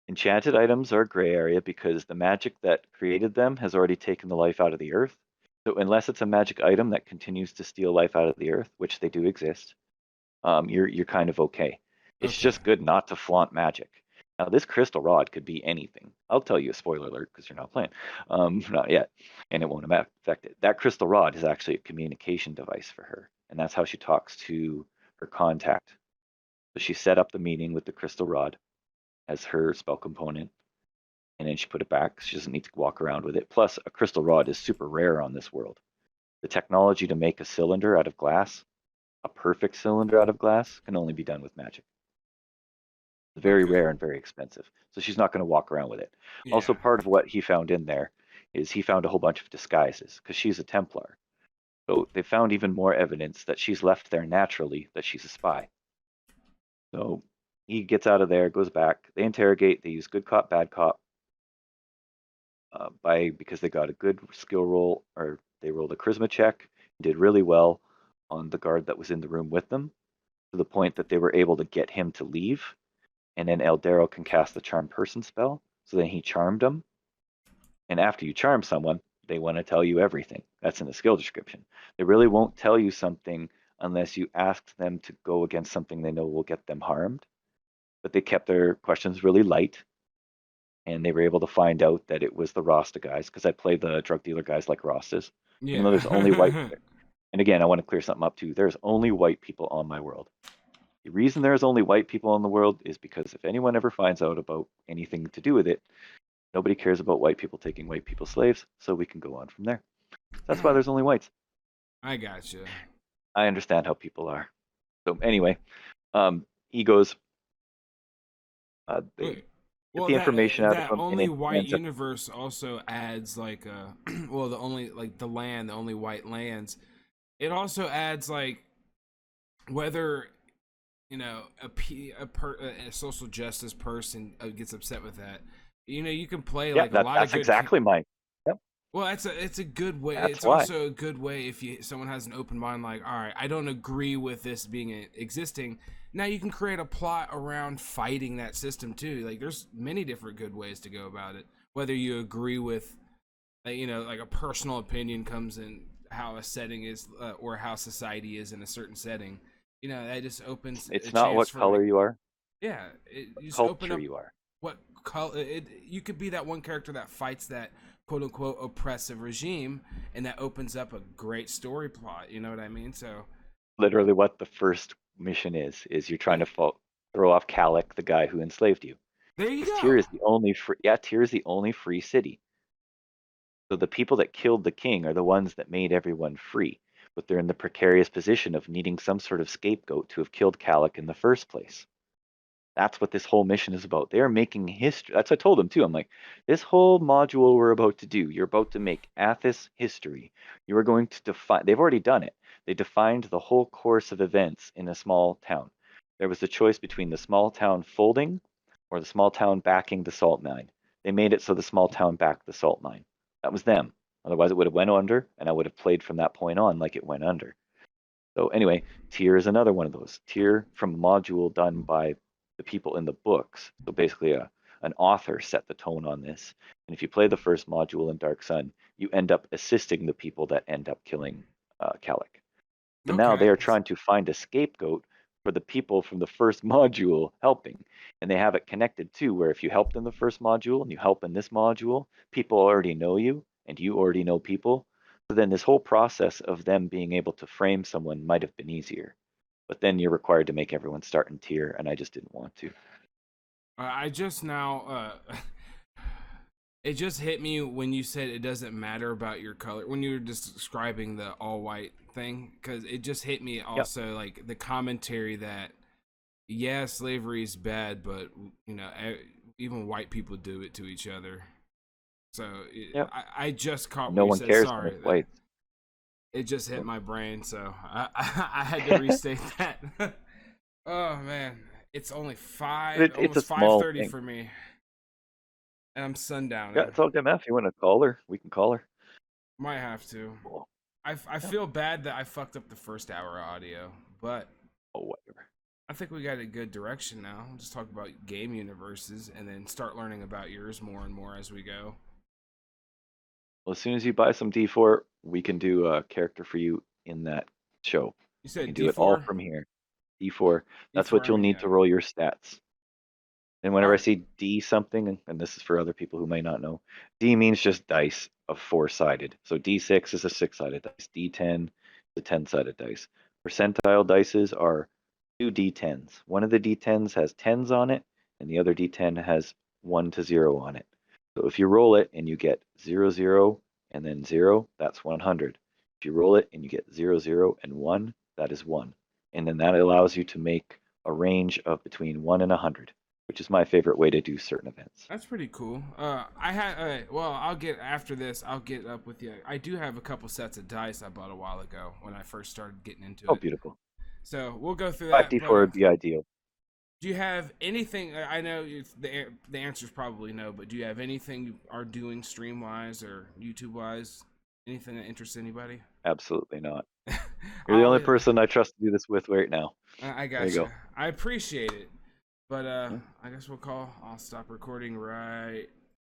Enchanted items are a gray area because the magic that created them has already taken the life out of the earth. So unless it's a magic item that continues to steal life out of the earth, which they do exist, you're kind of okay. It's Okay. just good not to flaunt magic. Now this crystal rod could be anything. I'll tell you a spoiler alert because you're not playing, not yet, and it won't affect it. That crystal rod is actually a communication device for her, and that's how she talks to her contact. So she set up the meeting with the crystal rod as her spell component, and then she put it back. She doesn't need to walk around with it. Plus, a crystal rod is super rare on this world. The technology to make a cylinder out of glass, a perfect cylinder out of glass, can only be done with magic. It's very Okay. rare and very expensive. So she's not going to walk around with it. Also, Yeah. part of what he found in there is he found a whole bunch of disguises because she's a Templar. So they found even more evidence that she's left there naturally, that she's a spy. So he gets out of there, goes back. They interrogate. They use good cop, bad cop, because they got a good skill roll, or they rolled a charisma check, did really well on the guard that was in the room with them, to the point that they were able to get him to leave, and then Eldero can cast the charm person spell. So then he charmed them, and after you charm someone, they want to tell you everything. That's in the skill description. They really won't tell you something unless you ask them to go against something they know will get them harmed. But they kept their questions really light, and they were able to find out that it was the Rasta guys, because I play the drug dealer guys like Rastas. Even though there's only white, Yeah. and again, I want to clear something up too. There's only white people on my world. The reason there's only white people in the world is because if anyone ever finds out about anything to do with it, nobody cares about white people taking white people slaves, so we can go on from there. That's why there's only whites. I gotcha. I understand how people are. So anyway, he goes. They Wait. get Well, the information out of that him, and only then he white ends up. universe also adds like well, the only like the land, the only white lands. It also adds like whether a social justice person gets upset with that. You can play Yeah, like a lot of that's good. exactly mine. Yep, Well, it's a good way. that's It's why. also a good way if someone has an open mind, like, all right, I don't agree with this being existing. Now you can create a plot around fighting that system too. Like, there's many different good ways to go about it. Whether you agree with, like a personal opinion comes in how a setting is, or how society is in a certain setting. That just opens a It's not chance what for, color you are, yeah, what you just open culture up you are. what color you could be that one character that fights that quote unquote oppressive regime, and that opens up a great story plot. You know what I mean? So Literally, what the first mission is you're trying yeah, to throw off Kalik, the guy who enslaved you, there you because Tyr go. is the only free. Yeah, Tyr is the only free city. So the people that killed the king are the ones that made everyone free, but they're in the precarious position of needing some sort of scapegoat to have killed Kalik in the first place. That's what this whole mission is about. They're making history. That's what I told them too. I'm like, this whole module we're about to do, you're about to make Athos history. You are going to define, they've already done it. They defined the whole course of events in a small town. There was the choice between the small town folding or the small town backing the salt mine. They made it so the small town backed the salt mine. That was them. Otherwise, it would have went under, and I would have played from that point on like it went under. So anyway, Tyr is another one of those. Tyr from a module done by the people in the books. So basically, an author set the tone on this. And if you play the first module in Dark Sun, you end up assisting the people that end up killing Kalik. So now they Okay. are trying to find a scapegoat for the people from the first module helping. And they have it connected too, where if you helped in the first module and you help in this module, people already know you and you already know people. So then this whole process of them being able to frame someone might have been easier. But then you're required to make everyone start in tier, and I just didn't want to. I just now it just hit me when you said it doesn't matter about your color when you were just describing the all white thing, because it just hit me Yep. also like the commentary that yeah, slavery is bad, but even white people do it to each other. So Yep. I just caught what No you one said. cares when Sorry, it's white. it just hit So. my brain, so I had to restate that. Oh man, it's only It's a almost small 5:30 thing. for me, and I'm Yeah, sundowning. it's all good, man. If you want to call her, we can call her. Might have to. Cool. I Yeah. feel bad that I fucked up the first hour of audio, but Oh, whatever. I think we got a good direction now. We'll just talk about game universes and then start learning about yours more and more as we go. Well, as soon as you buy some D4, we can do a character for you in that show. You We said can do it all D4? from here. D4. That's D4, what I you'll mean, need yeah. to roll your stats. And All whenever I right. say D something, and this is for other people who may not know, D means just dice of four-sided. So D6 is a six-sided dice. D10 is a 10-sided dice. Percentile dices are two D10s. One of the D10s has tens on it, and the other D10 has 1 to 0 on it. So if you roll it and you get 0, 0, and then 0, that's 100. If you roll it and you get 0, 0, and 1, that is 1. And then that allows you to make a range of between 1 and 100, which is my favorite way to do certain events. That's pretty cool. Well, I'll get after this. I'll get up with you. I do have a couple sets of dice I bought a while ago when I first started getting into Oh, it. beautiful. So we'll go through that. 5d4 would be ideal. Do you have anything? I know the answer is probably no, but do you have anything you are doing stream wise or YouTube wise? Anything that interests anybody? Absolutely not. You're the only person I trust to do this with right now. I got There you go. I appreciate it, but Yeah. I guess I'll stop recording right